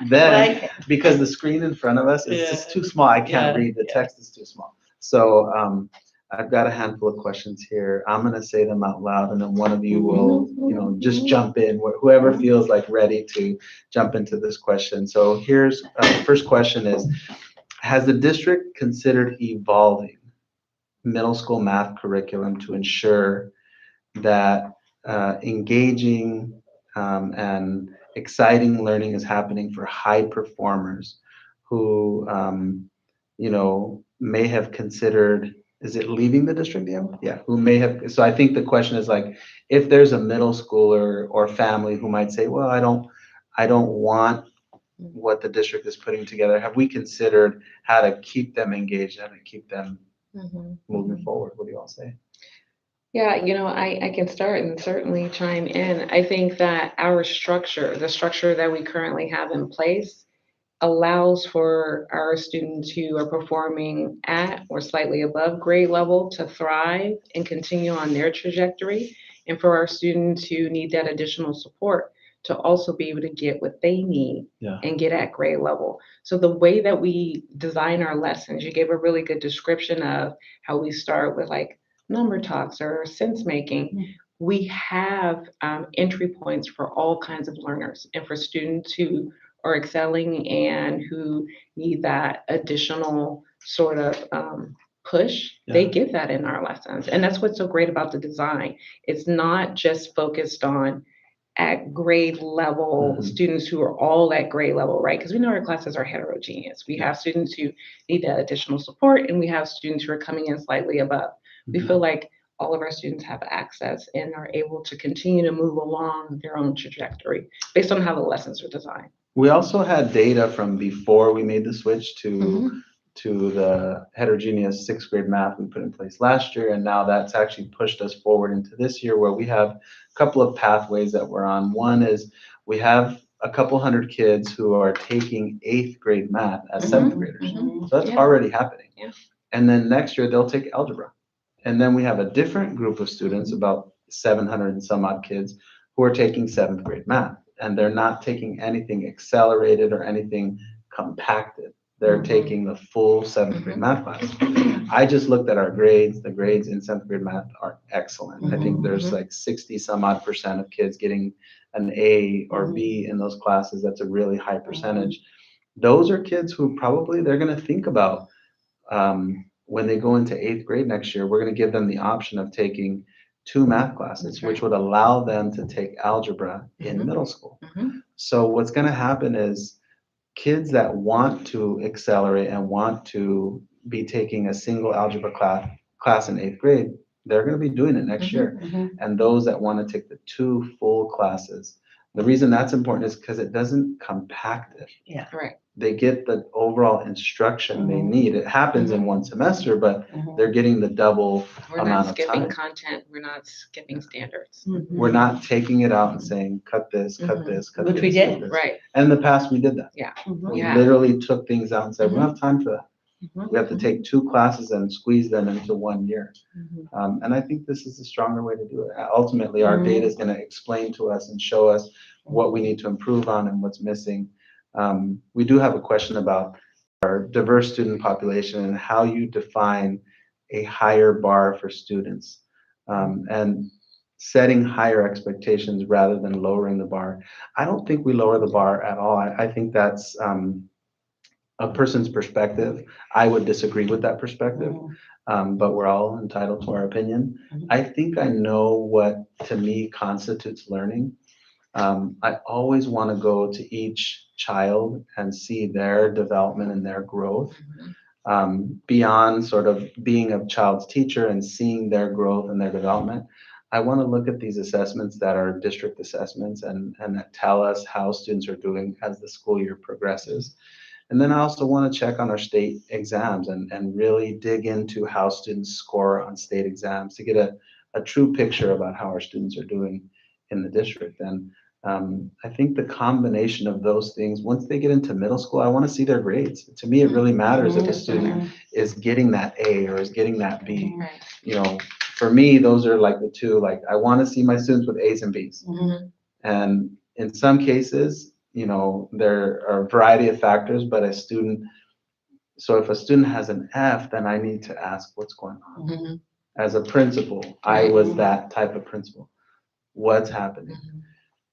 Speaker 2: then, because the screen in front of us is just too small, I can't read. The text is too small. So I've got a handful of questions here. I'm going to say them out loud, and then one of you will, just jump in. Whoever feels like ready to jump into this question. So here's the first question is, has the district considered evolving middle school math curriculum to ensure that engaging and exciting learning is happening for high performers who, may have considered, is it leaving the district? Yeah, who may have. So I think the question is like, if there's a middle schooler or family who might say, well, I don't want what the district is putting together. Have we considered how to keep them engaged and keep them moving forward? What do you all say?
Speaker 4: Yeah, I can start and certainly chime in. I think that our structure, the structure that we currently have in place, allows for our students who are performing at or slightly above grade level to thrive and continue on their trajectory, and for our students who need that additional support to also be able to get what they need
Speaker 2: Yeah.
Speaker 4: and get at grade level. So the way that we design our lessons, you gave a really good description of how we start with like number talks or sense making. We have entry points for all kinds of learners and for students who are excelling and who need that additional sort of push. They get that in our lessons. And that's what's so great about the design. It's not just focused on at grade level students who are all at grade level, right? Because we know our classes are heterogeneous. We have students who need that additional support, and we have students who are coming in slightly above. We feel like all of our students have access and are able to continue to move along their own trajectory based on how the lessons are designed.
Speaker 2: We also had data from before we made the switch to the heterogeneous sixth grade math we put in place last year, and now that's actually pushed us forward into this year where we have a couple of pathways that we're on. One is we have a couple hundred kids who are taking eighth grade math as seventh graders. So that's already happening. And then next year they'll take algebra. And then we have a different group of students, about 700 and some odd kids, who are taking seventh grade math. And they're not taking anything accelerated or anything compacted. They're taking the full seventh grade math class. I just looked at our grades. The grades in seventh grade math are excellent. I think there's like 60 some odd % of kids getting an A or B in those classes. That's a really high percentage. Those are kids who probably they're going to think about when they go into eighth grade next year. We're going to give them the option of taking 2 math classes, which would allow them to take algebra in middle school. So what's going to happen is kids that want to accelerate and want to be taking a single algebra class in eighth grade, they're going to be doing it next year. And those that want to take the 2 full classes, the reason that's important is because it doesn't compact it. They get the overall instruction they need. It happens in one semester, but they're getting the double
Speaker 4: We're
Speaker 2: amount
Speaker 4: not
Speaker 2: of
Speaker 4: skipping
Speaker 2: time.
Speaker 4: content. We're not skipping standards.
Speaker 2: We're not taking it out and saying, cut this, cut this, cut
Speaker 1: Which
Speaker 2: this.
Speaker 1: we
Speaker 2: cut
Speaker 1: did.
Speaker 2: this.
Speaker 4: Right.
Speaker 2: And in the past, we did that. We
Speaker 4: Yeah.
Speaker 2: literally took things out and said, we don't have time for that. We have to take 2 classes and squeeze them into 1 year. And I think this is a stronger way to do it. Ultimately, our data is going to explain to us and show us what we need to improve on and what's missing. We do have a question about our diverse student population and how you define a higher bar for students, and setting higher expectations rather than lowering the bar. I don't think we lower the bar at all. I think that's a person's perspective. I would disagree with that perspective, but we're all entitled to our opinion. I think I know what, to me, constitutes learning. I always want to go to each child and see their development and their growth, beyond sort of being a child's teacher and seeing their growth and their development. I want to look at these assessments that are district assessments and that tell us how students are doing as the school year progresses. And then I also want to check on our state exams and really dig into how students score on state exams to get a true picture about how our students are doing in the district. And I think the combination of those things, once they get into middle school, I want to see their grades. To me, it really matters if a student is getting that A or is getting that B. You know, for me, those are like the two, like I want to see my students with A's and B's. And in some cases, you know, there are a variety of factors, but so if a student has an F, then I need to ask what's going on. As a principal, I was that type of principal. What's happening?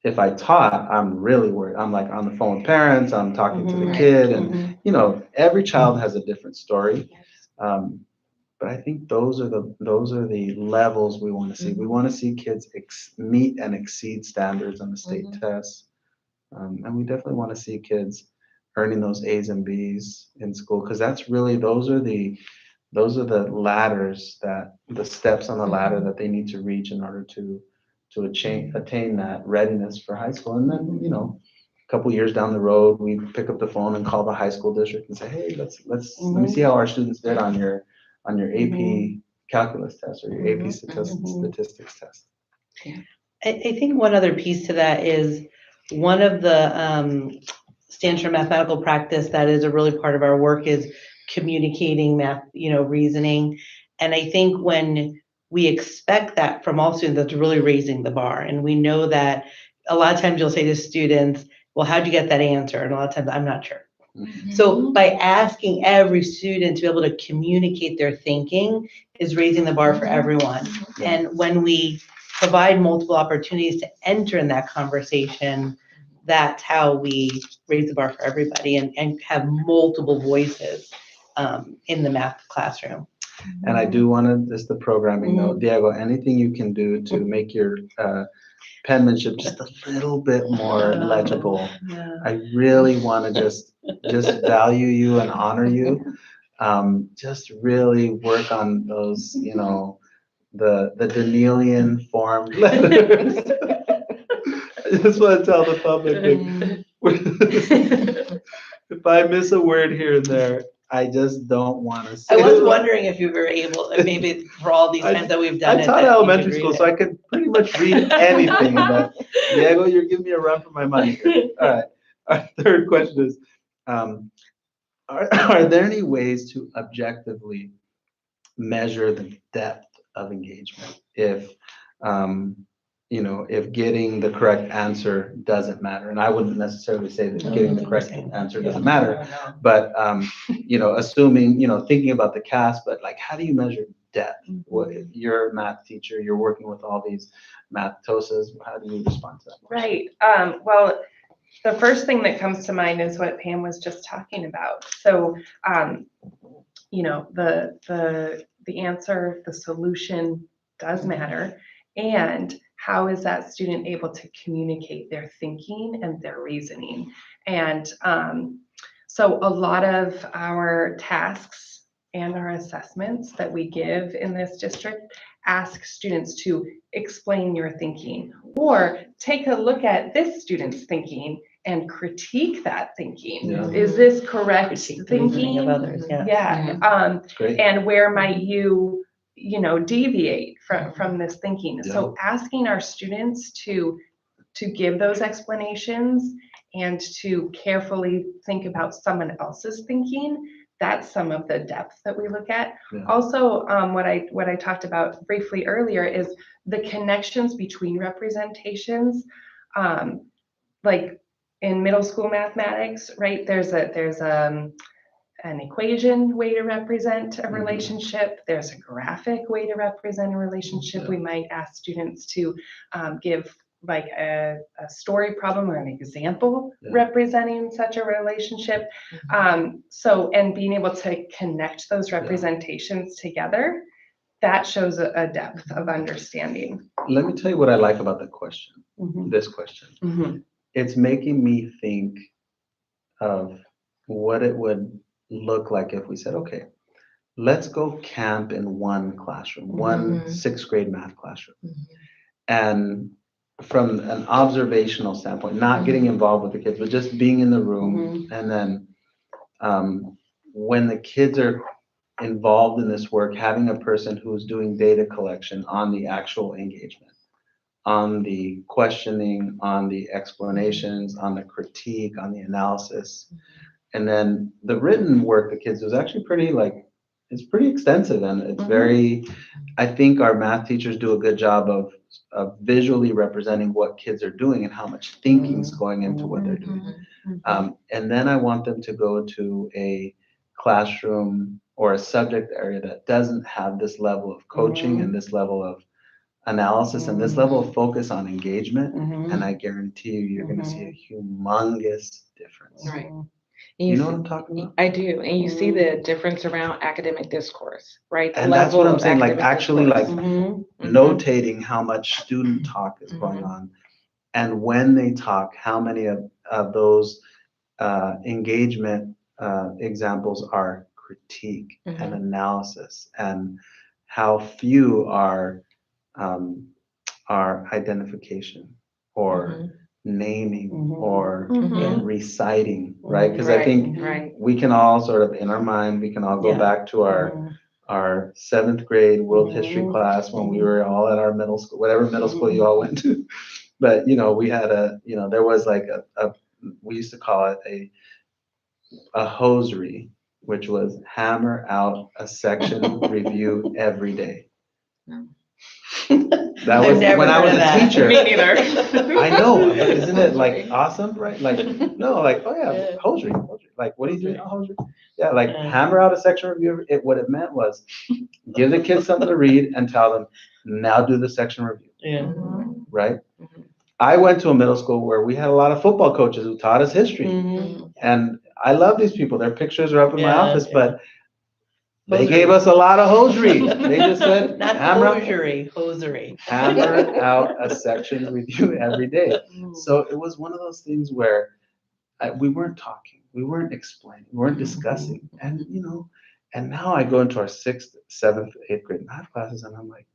Speaker 2: If I taught, I'm really worried. I'm like on the phone with parents, I'm talking to the kid, and you know, every child has a different story. But I think those are the levels we want to see. We want to see kids meet and exceed standards on the state tests. And we definitely want to see kids earning those A's and B's in school, because that's really, those are the ladders, the steps on the ladder that they need to reach in order to attain that readiness for high school. And then, you know, a couple years down the road, we pick up the phone and call the high school district and say, hey, let me see how our students did on your AP calculus test or your AP statistics test.
Speaker 1: I think one other piece to that is one of the stands for mathematical practice that is a really part of our work is communicating math, you know, reasoning. And I think when we expect that from all students, that's really raising the bar. And we know that a lot of times you'll say to students, well, how'd you get that answer? And a lot of times I'm not sure.
Speaker 2: Mhm.
Speaker 1: So by asking every student to be able to communicate their thinking is raising the bar for everyone. And when we provide multiple opportunities to enter in that conversation, that's how we raise the bar for everybody and have multiple voices in the math classroom.
Speaker 2: And I do want to, just the programming note, Diego, anything you can do to make your penmanship just a little bit more legible. I really want to just value you and honor you. Just really work on those, the Danielian form letters. I just want to tell the public that if I miss a word here and there, I just don't want to say
Speaker 1: I was
Speaker 2: it.
Speaker 1: wondering if you were able, maybe for all these times that we've done
Speaker 2: I
Speaker 1: it.
Speaker 2: taught
Speaker 1: that you
Speaker 2: elementary
Speaker 1: could
Speaker 2: school,
Speaker 1: read
Speaker 2: so I could pretty much read anything. But Diego, you're giving me a run for my money here. All right. Our third question is, are there any ways to objectively measure the depth of engagement if, if getting the correct answer doesn't matter? And I wouldn't necessarily say that getting the correct answer doesn't matter, but, assuming, thinking about the cast, but like, how do you measure depth? What, you're a math teacher, you're working with all these math TOSAs, how do you respond to that?
Speaker 3: Right. Well, the first thing that comes to mind is what Pam was just talking about. So, the answer, the solution does matter. And how is that student able to communicate their thinking and their reasoning? And so a lot of our tasks and our assessments that we give in this district ask students to explain your thinking or take a look at this student's thinking and critique that thinking.
Speaker 2: Yeah.
Speaker 3: Is this correct
Speaker 1: Critique the reasoning
Speaker 3: thinking
Speaker 1: of others, yeah.
Speaker 3: Yeah.
Speaker 2: That's great.
Speaker 3: And where might you, deviate from this thinking?
Speaker 2: Yeah.
Speaker 3: So asking our students to give those explanations and to carefully think about someone else's thinking, that's some of the depth that we look at.
Speaker 2: Yeah.
Speaker 3: Also, what I talked about briefly earlier is the connections between representations. Like in middle school mathematics, right? There's an equation way to represent a relationship. There's a graphic way to represent a relationship.
Speaker 2: Yeah.
Speaker 3: We might ask students to give like a story problem or an example representing such a relationship. And being able to connect those representations together, that shows a depth of understanding.
Speaker 2: Let me tell you what I like about the question, this question. It's making me think of what it would look like if we said, okay, let's go camp in one classroom, one sixth grade math classroom. And from an observational standpoint, not getting involved with the kids, but just being in the room. And then when the kids are involved in this work, having a person who's doing data collection on the actual engagement, on the questioning, on the explanations, on the critique, on the analysis. And then the written work the kids do is actually pretty it's pretty extensive, and it's very, I think our math teachers do a good job of visually representing what kids are doing and how much thinking is going into what they're doing. And then I want them to go to a classroom or a subject area that doesn't have this level of coaching and this level of analysis and this level of focus on engagement. And I guarantee you're going to see a humongous difference.
Speaker 4: Right.
Speaker 2: You know what I'm talking about?
Speaker 4: I do. And you see the difference around academic discourse, right? The
Speaker 2: And that's what I'm
Speaker 4: level of
Speaker 2: saying, like
Speaker 4: academic
Speaker 2: actually
Speaker 4: discourse.
Speaker 2: notating how much student talk is going on. And when they talk, how many of those engagement examples are critique and analysis, and how few are identification or naming or reciting, right? Because I think we can all sort of, in our mind, we can all go back to our seventh grade world history class when we were all at our middle school, whatever middle school you all went to. But, we had there was like we used to call it a hosiery, which was hammer out a section review every day. That
Speaker 1: I've
Speaker 2: was
Speaker 1: never
Speaker 2: when I
Speaker 1: heard
Speaker 2: was
Speaker 1: of
Speaker 2: a
Speaker 1: that.
Speaker 2: teacher.
Speaker 3: Me neither.
Speaker 2: I know, but isn't it like awesome, right? Like, no, like, oh yeah,
Speaker 1: Yeah.
Speaker 2: hosiery. Like, what are you doing?
Speaker 1: Hosiery.
Speaker 2: Oh, hosiery. Yeah, like
Speaker 1: Yeah.
Speaker 2: hammer out a section review. What it meant was give the kids something to read and tell them, now do the section review,
Speaker 1: Yeah.
Speaker 2: right?
Speaker 1: Mhm.
Speaker 2: I went to a middle school where we had a lot of football coaches who taught us history.
Speaker 1: Mhm.
Speaker 2: And I love these people. Their pictures are up in my
Speaker 1: Yeah,
Speaker 2: office,
Speaker 1: yeah.
Speaker 2: but they
Speaker 1: Hosiery.
Speaker 2: gave us a lot of hosiery. They just said,
Speaker 1: Not hosiery, hosiery.
Speaker 2: hammer out a section review every day.
Speaker 1: Mm.
Speaker 2: So it was one of those things where we weren't talking, we weren't explaining, we weren't discussing. And, and now I go into our 6th, 7th, 8th grade math classes and I'm like,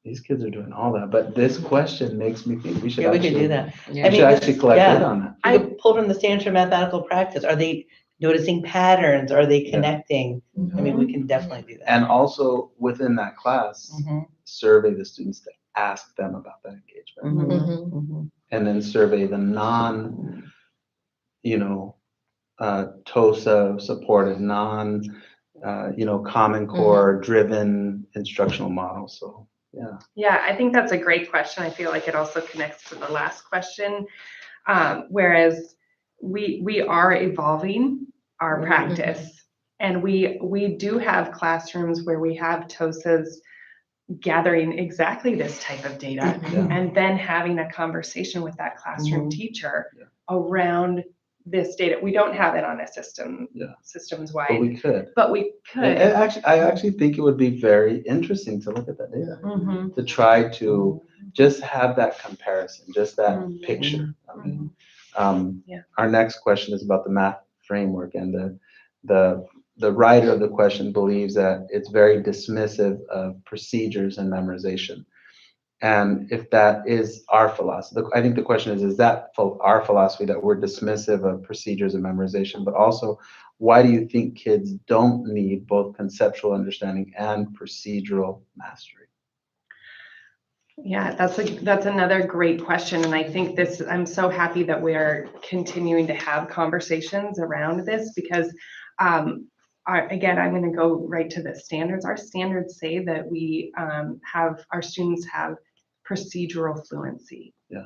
Speaker 2: these kids are doing all that. But this question makes me think we should
Speaker 1: Yeah, we
Speaker 2: actually,
Speaker 1: could do that.
Speaker 4: Yeah.
Speaker 2: we should actually collect data on that.
Speaker 1: You could pull from the standards for mathematical practice. Are they noticing patterns? Are they connecting? I mean, we can definitely do that.
Speaker 2: And also within that class,
Speaker 1: Mhm.
Speaker 2: survey the students to ask them about that engagement.
Speaker 1: Mhm. Mhm.
Speaker 2: And then survey the TOSA supported, Common Core driven instructional models. So, yeah.
Speaker 3: Yeah, I think that's a great question. I feel like it also connects to the last question. Whereas we are evolving our practice, and we do have classrooms where we have TOSAs gathering exactly this type of data and then having a conversation with that classroom teacher around this data. We don't have it on a systems
Speaker 2: But
Speaker 3: wide,
Speaker 2: we could.
Speaker 3: but we could.
Speaker 2: I actually think it would be very interesting to look at that data, to try to just have that comparison, just that picture. I mean, our next question is about the math framework, and the writer of the question believes that it's very dismissive of procedures and memorization. And if that is our philosophy, I think the question is that our philosophy, that we're dismissive of procedures and memorization, but also, why do you think kids don't need both conceptual understanding and procedural mastery?
Speaker 3: Yeah, that's another great question. And I think I'm so happy that we are continuing to have conversations around this, because again, I'm going to go right to the standards. Our standards say that we our students have procedural fluency.
Speaker 2: Yeah.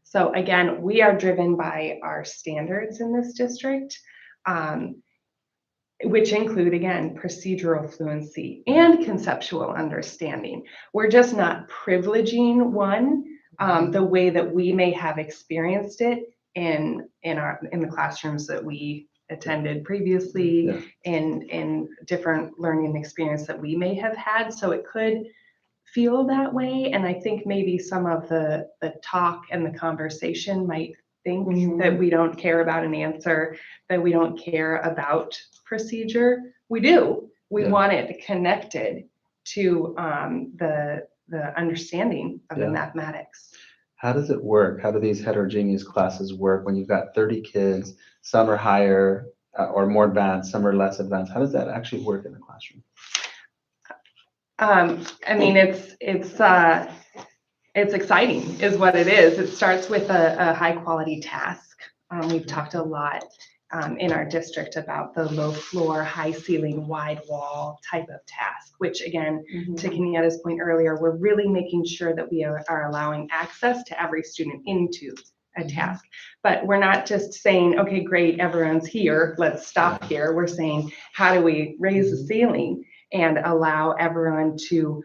Speaker 3: So again, we are driven by our standards in this district, which include, again, procedural fluency and conceptual understanding. We're just not privileging one the way that we may have experienced it in the classrooms that we attended previously, in different learning experience that we may have had. So it could feel that way. And I think maybe some of the talk and the conversation might think that we don't care about an answer, that we don't care about procedure. We do. We want it connected to the understanding of the mathematics.
Speaker 2: How does it work? How do these heterogeneous classes work when you've got 30 kids, some are higher or more advanced, some are less advanced? How does that actually work in the classroom?
Speaker 3: I mean, it's exciting is what it is. It starts with a high quality task. We've talked a lot in our district about the low floor, high ceiling, wide wall type of task, which again, to Kenyatta's point earlier, we're really making sure that we are allowing access to every student into a task. But we're not just saying, okay, great, everyone's here, let's stop here. We're saying, how do we raise the ceiling and allow everyone to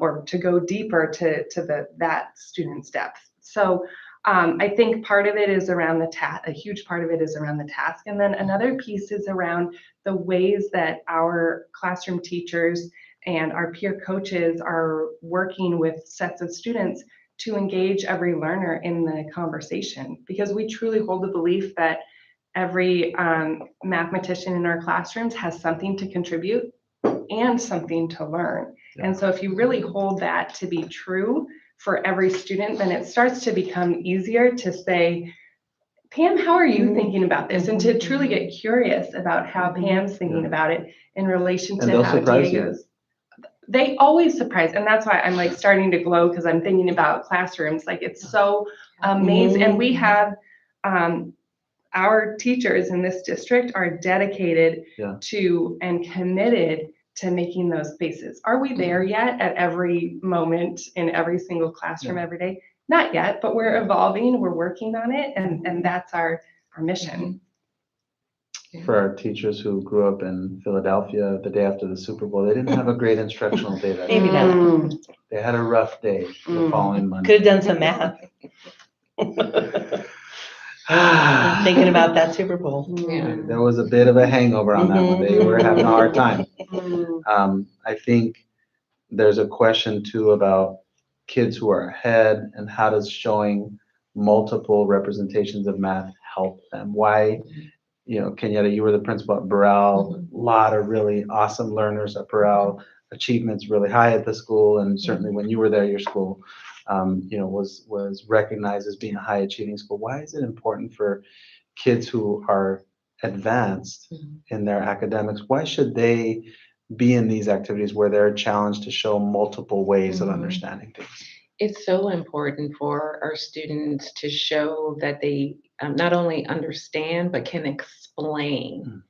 Speaker 3: or to go deeper to that student's depth. So I think part of it is around the task, a huge part of it is around the task. And then another piece is around the ways that our classroom teachers and our peer coaches are working with sets of students to engage every learner in the conversation. Because we truly hold the belief that every mathematician in our classrooms has something to contribute and something to learn. And so if you really hold that to be true for every student, then it starts to become easier to say, Pam, how are you thinking about this? And to truly get curious about how Pam's thinking about it in relation to how Diego's. They always surprise. And that's why I'm like starting to glow, because I'm thinking about classrooms. Like, it's so amazing. And we have our teachers in this district are dedicated to and committed to making those spaces. Are we there yet at every moment in every single classroom every day? Not yet, but we're evolving, we're working on it, and that's our mission.
Speaker 2: For our teachers who grew up in Philadelphia the day after the Super Bowl, they didn't have a great instructional day that
Speaker 1: Maybe
Speaker 2: day.
Speaker 1: not.
Speaker 2: They had a rough day the following Monday.
Speaker 1: Could have done some math. Thinking about that Super Bowl.
Speaker 4: Yeah.
Speaker 2: There was a bit of a hangover on that one. They were having a hard time. I think there's a question too about kids who are ahead and how does showing multiple representations of math help them? Why, Kenyatta, you were the principal at Burrell, a lot of really awesome learners at Burrell, achievements really high at the school, and certainly when you were there, your school, was recognized as being a high achieving school. Why is it important for kids who are advanced in their academics? Why should they be in these activities where they're challenged to show multiple ways of understanding things?
Speaker 4: It's so important for our students to show that they not only understand, but can explain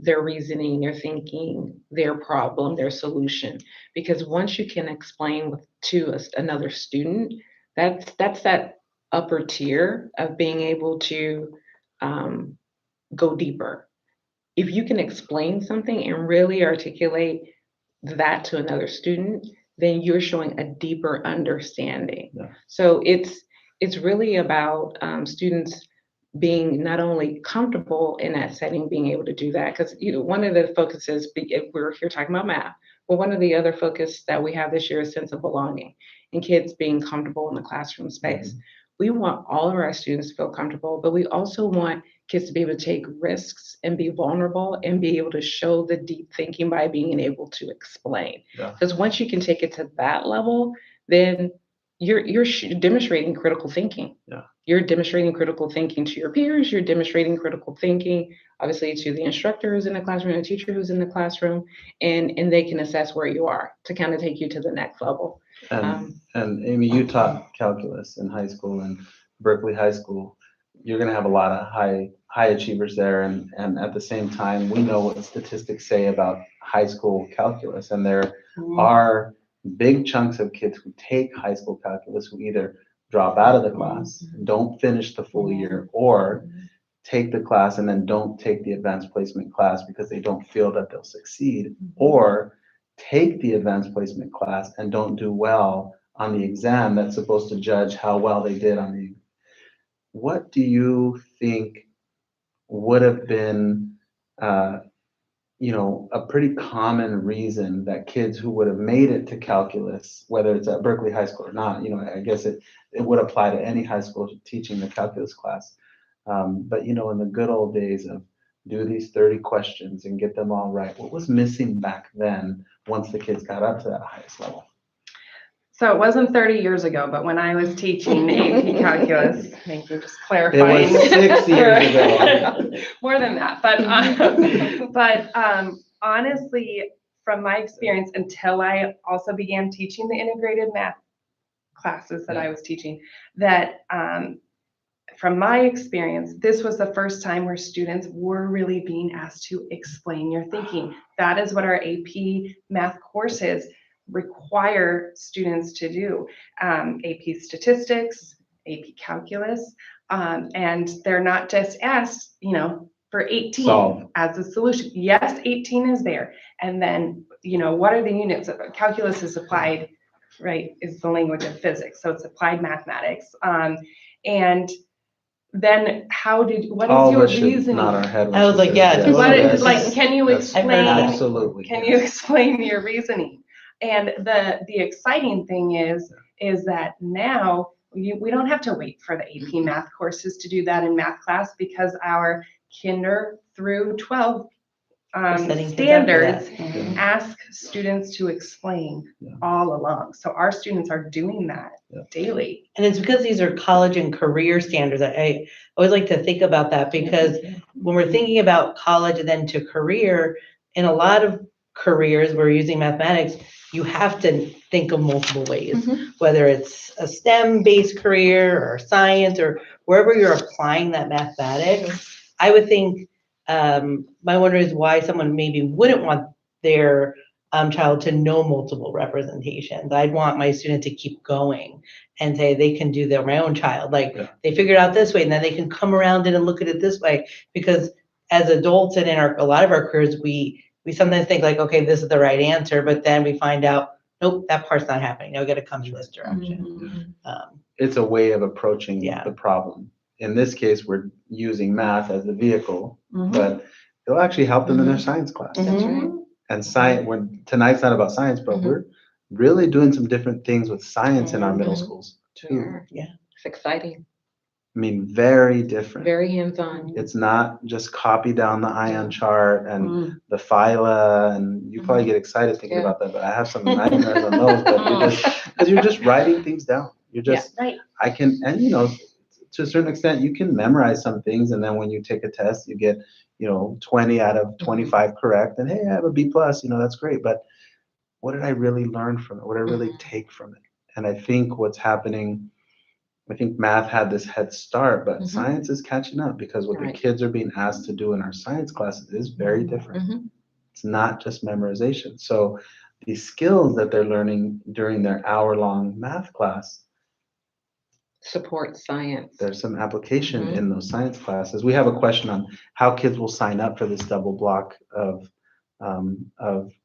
Speaker 4: their reasoning, their thinking, their problem, their solution. Because once you can explain to another student, that's that upper tier of being able to go deeper. If you can explain something and really articulate that to another student, then you're showing a deeper understanding.
Speaker 2: Yeah. So
Speaker 4: it's really about students being not only comfortable in that setting, being able to do that, because one of the focuses, if we're here talking about math, but one of the other focus that we have this year is sense of belonging and kids being comfortable in the classroom space. We want all of our students to feel comfortable, but we also want kids to be able to take risks and be vulnerable and be able to show the deep thinking by being able to explain. Because once you can take it to that level, then you're demonstrating critical thinking. You're demonstrating critical thinking to your peers. You're demonstrating critical thinking, obviously, to the instructor who's in the classroom, the teacher who's in the classroom, and they can assess where you are to kind of take you to the next level.
Speaker 2: And Amy, you taught calculus in high school and Berkeley High School. You're going to have a lot of high achievers there, and at the same time, we know what statistics say about high school calculus, and there are big chunks of kids who take high school calculus who either drop out of the class, don't finish the full year, or take the class and then don't take the advanced placement class because they don't feel that they'll succeed, or take the advanced placement class and don't do well on the exam that's supposed to judge how well they did on the. What do you think would have been a pretty common reason that kids who would have made it to calculus, whether it's at Berkeley High School or not, I guess it would apply to any high school teaching the calculus class. But in the good old days of do these 30 questions and get them all right, what was missing back then once the kids got up to that highest level?
Speaker 3: So it wasn't 30 years ago, but when I was teaching AP calculus, thank you, just clarifying.
Speaker 2: It was 6 years ago.
Speaker 3: More than that, but honestly, from my experience, until I also began teaching the integrated math classes that I was teaching, that from my experience, this was the first time where students were really being asked to explain your thinking. That is what our AP math courses require students to do. AP statistics, AP calculus, and they're not just asked, for 18
Speaker 2: Solve.
Speaker 3: as a solution. Yes, 18 is there. And then, what are the units? Calculus is applied, right, is the language of physics. So it's applied mathematics. And then what is your reasoning?
Speaker 2: Nod our head
Speaker 1: I was like,
Speaker 3: Can you explain?
Speaker 2: Absolutely.
Speaker 3: Can you explain your reasoning? And the exciting thing is that now we don't have to wait for the AP math courses to do that in math class, because our kinder through 12 standards ask students to explain all along. So our students are doing that daily.
Speaker 1: And it's because these are college and career standards. I always like to think about that, because when we're thinking about college and then to career, in a lot of careers we're using mathematics, you have to think of multiple ways, whether it's a STEM-based career or science or wherever you're applying that mathematics. I would think my wonder is why someone maybe wouldn't want their child to know multiple representations. I'd want my student to keep going and say they can do their own child. Like they figured out this way, and then they can come around it and look at it this way. Because as adults and in a lot of our careers, we sometimes think like, okay, this is the right answer, but then we find out, nope, that part's not happening. Now we got to come to this direction.
Speaker 2: It's a way of approaching the problem. In this case, we're using math as the vehicle, but it'll actually help them in their science class.
Speaker 4: That's right.
Speaker 2: And science, tonight's not about science, but we're really doing some different things with science in our middle schools too.
Speaker 1: Yeah.
Speaker 4: It's exciting.
Speaker 2: I mean, very different.
Speaker 4: Very hands-on.
Speaker 2: It's not just copy down the ion chart and the phyla, and you probably get excited thinking about that, but I have some nightmares on those, but you're just writing things down. You're just, I can, and to a certain extent, you can memorize some things, and then when you take a test, you get, 20 out of 25 correct, and hey, I have a B+, that's great, but what did I really learn from it? What did I really take from it? And I think what's happening, I think math had this head start, but science is catching up, because what the kids are being asked to do in our science classes is very different. It's not just memorization. So these skills that they're learning during their hour-long math class,
Speaker 4: support science.
Speaker 2: There's some application in those science classes. We have a question on how kids will sign up for this double block of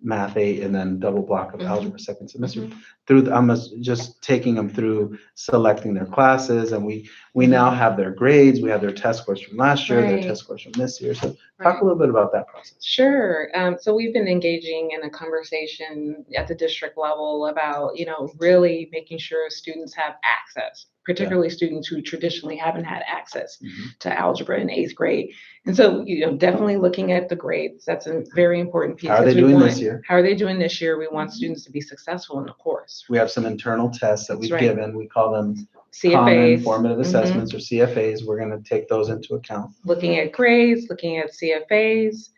Speaker 2: Math 8 and then double block of Algebra second semester. I'm just taking them through selecting their classes, and we now have their grades, we have their test scores from last year, their test scores from this year. So talk a little bit about that process.
Speaker 4: Sure. So we've been engaging in a conversation at the district level about, really making sure students have access, particularly students who traditionally haven't had access to algebra in 8th grade. And so, definitely looking at the grades. That's a very important piece.
Speaker 2: How are they doing this year?
Speaker 4: How are they doing this year? We want students to be successful in the course.
Speaker 2: We have some internal tests that we've given. We call them
Speaker 4: CFAs.
Speaker 2: Common Formative Assessments, or CFAs. We're going to take those into account.
Speaker 4: Looking at grades, looking at CFAs,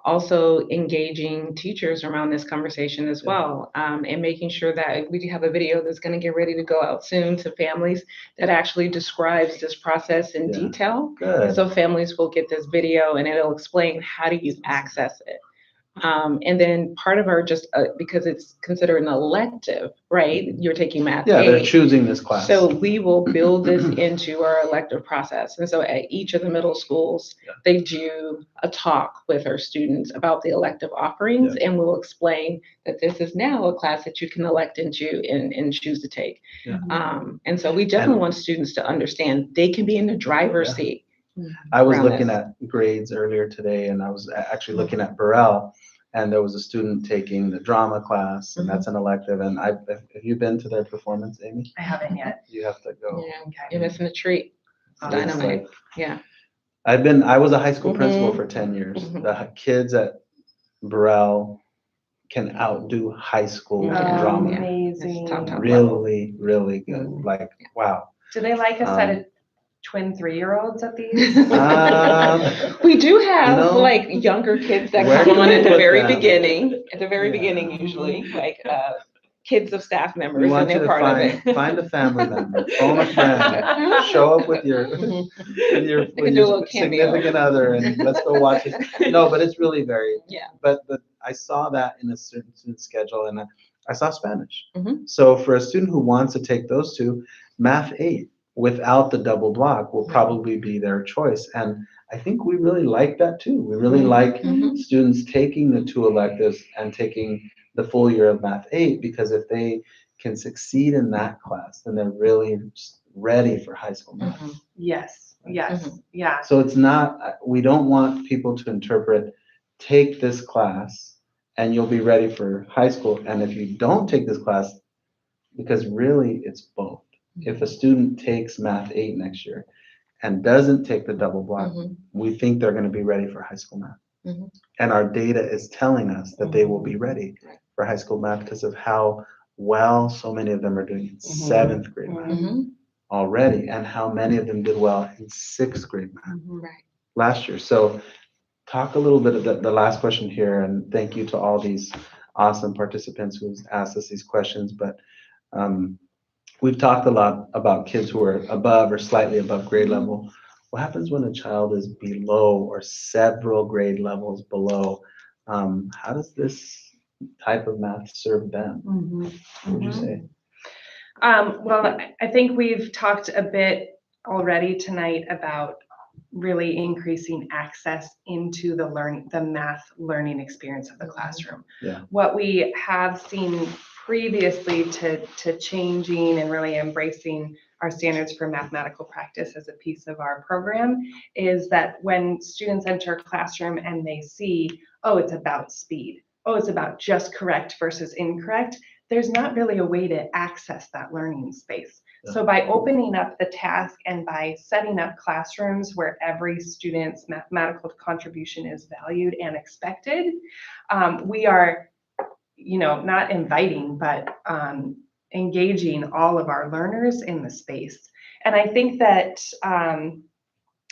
Speaker 4: also engaging teachers around this conversation as well, and making sure that we have a video that's going to get ready to go out soon to families that actually describes this process in detail.
Speaker 2: Good.
Speaker 4: So families will get this video and it'll explain how do you access it. And then part of our because it's considered an elective, right? You're taking Math 8.
Speaker 2: Yeah, they're choosing this class.
Speaker 4: So we will build this into our elective process. And so at each of the middle schools, they do a talk with our students about the elective offerings, and we'll explain that this is now a class that you can elect into and choose to take. And so we definitely want students to understand they can be in the driver's seat.
Speaker 2: I was looking at grades earlier today, and I was actually looking at Burrell, and there was a student taking the drama class, and that's an elective. And have you been to their performance, Amy?
Speaker 3: I haven't yet.
Speaker 2: You have to go.
Speaker 4: Yeah, you're missing a treat. It's dynamite.
Speaker 2: I was a high school principal for 10 years. The kids at Burrell can outdo high school drama.
Speaker 3: Amazing.
Speaker 2: Really, really good. Like, wow.
Speaker 3: Do they like a set of twin 3-year-olds at these?
Speaker 4: We do have like younger kids that come on at the very beginning. At the very beginning, usually, like kids of staff members, and they're part of it.
Speaker 2: Find a family member, phone a friend, show up with your significant other, and let's go watch it. No, but it's really very. But I saw that in a certain schedule, and I saw Spanish. So for a student who wants to take those two, Math 8 without the double block will probably be their choice. And I think we really like that too. We really like students taking the 2 electives and taking the full year of Math 8, because if they can succeed in that class, then they're really ready for high school math.
Speaker 3: Yes. Yeah.
Speaker 2: So it's not, we don't want people to interpret, take this class and you'll be ready for high school. And if you don't take this class, because really it's both. If a student takes Math 8 next year and doesn't take the double block, we think they're going to be ready for high school math. And our data is telling us that they will be ready for high school math because of how well so many of them are doing in 7th grade math already, and how many of them did well in 6th grade math last year. So talk a little bit of the last question here, and thank you to all these awesome participants who've asked us these questions. But we've talked a lot about kids who are above or slightly above grade level. What happens when a child is below or several grade levels below How does this type of math serve them? What would you say?
Speaker 3: Well, I think we've talked a bit already tonight about really increasing access into the math learning experience of the classroom.
Speaker 2: Yeah.
Speaker 3: What we have seen previously to changing and really embracing our standards for mathematical practice as a piece of our program is that when students enter a classroom and they see, oh, it's about speed, oh, it's about just correct versus incorrect, there's not really a way to access that learning space.
Speaker 2: Yeah.
Speaker 3: So by opening up the task and by setting up classrooms where every student's mathematical contribution is valued and expected, we are, not inviting, but engaging all of our learners in the space. And I think that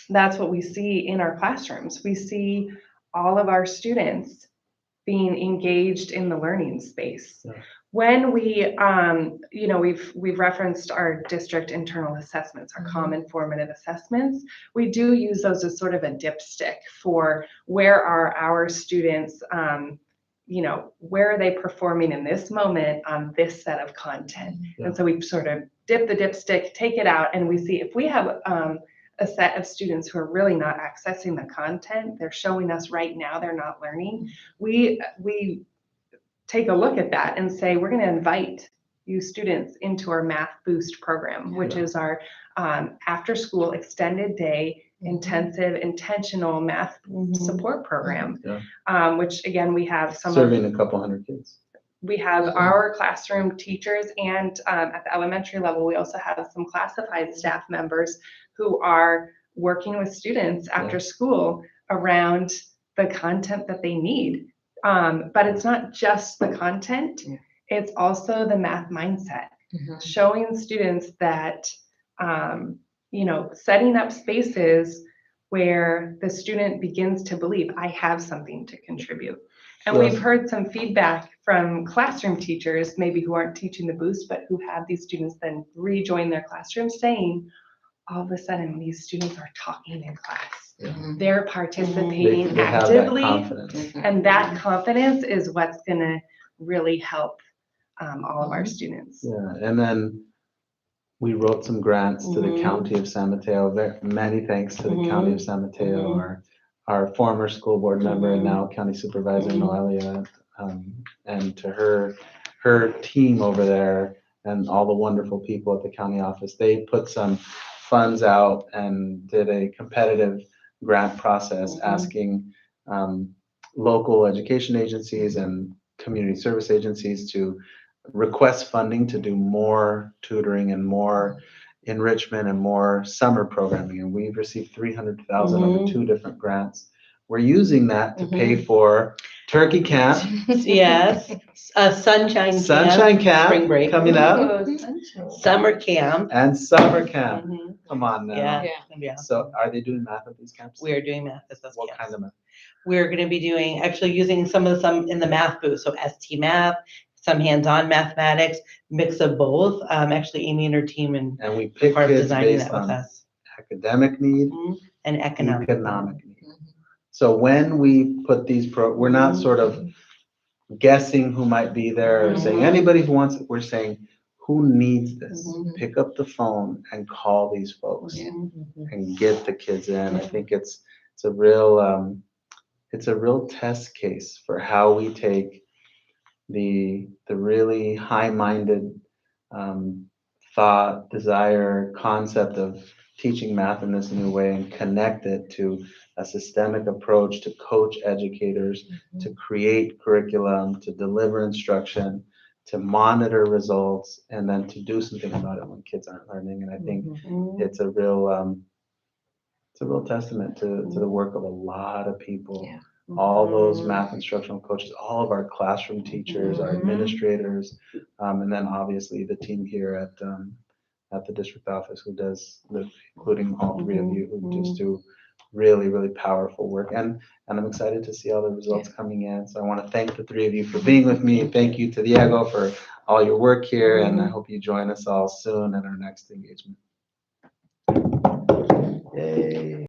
Speaker 3: that's what we see in our classrooms. We see all of our students being engaged in the learning space.
Speaker 2: Yeah.
Speaker 3: When we, we've referenced our district internal assessments, our common formative assessments. We do use those as sort of a dipstick for where are our students, where are they performing in this moment on this set of content.
Speaker 2: Yeah.
Speaker 3: And so we sort of dip the dipstick, take it out, and we see if we have a set of students who are really not accessing the content, they're showing us right now they're not learning, we take a look at that and say, we're going to invite you students into our Math Boost program, which is our after school extended day intensive intentional math support program, which again, we have
Speaker 2: serving a couple hundred kids.
Speaker 3: We have our classroom teachers, and at the elementary level, we also have some classified staff members who are working with students after school around the content that they need. But it's not just the content, it's also the math mindset. Showing students that, setting up spaces where the student begins to believe, I have something to contribute. And we've heard some feedback from classroom teachers, maybe who aren't teaching the Boost, but who have these students then rejoin their classroom, saying, all of a sudden, these students are talking in class. They're participating
Speaker 2: They
Speaker 3: actively,
Speaker 2: have that confidence.
Speaker 3: and that confidence is what's going to really help all of our students.
Speaker 2: Yeah, and then we wrote some grants to the County of San Mateo. Many thanks to the County of San Mateo, our former school board member and now County Supervisor Noelia, and to her team over there and all the wonderful people at the county office. They put some funds out and did a competitive grant process asking local education agencies and community service agencies to request funding to do more tutoring and more enrichment and more summer programming. And we've received $300,000 over 2 different grants. We're using that to pay for turkey camp.
Speaker 1: Yes, sunshine
Speaker 2: Camp
Speaker 1: spring break
Speaker 2: coming up,
Speaker 1: summer camp.
Speaker 2: and summer camp. Come on now.
Speaker 1: Yeah.
Speaker 2: So are they doing math at these camps?
Speaker 1: We are doing math at those
Speaker 2: What
Speaker 1: camps.
Speaker 2: kind of math?
Speaker 1: We're going to be doing, actually using some in the math booth. So ST math, some hands-on mathematics, mix of both. Actually, Amy and her team and
Speaker 2: we pick
Speaker 1: part of
Speaker 2: kids
Speaker 1: designing
Speaker 2: based
Speaker 1: that with
Speaker 2: on
Speaker 1: us.
Speaker 2: academic need,
Speaker 1: And economic need.
Speaker 2: So when we put these we're not sort of guessing who might be there or saying anybody who wants it. We're saying who needs this. Pick up the phone and call these folks and get the kids in. I think it's a real test case for how we take the really high-minded thought, desire, concept of teaching math in this new way and connect it to a systemic approach to coach educators, to create curriculum, to deliver instruction, to monitor results, and then to do something about it when kids aren't learning. And I think it's a real testament to the work of a lot of people. Yeah. All those math instructional coaches, all of our classroom teachers, our administrators, and then obviously the team here at the district office who does, including all 3 of you who just do really, really powerful work. And I'm excited to see all the results coming in. So I want to thank the 3 of you for being with me. Thank you to Diego for all your work here. And I hope you join us all soon in our next engagement. Yay.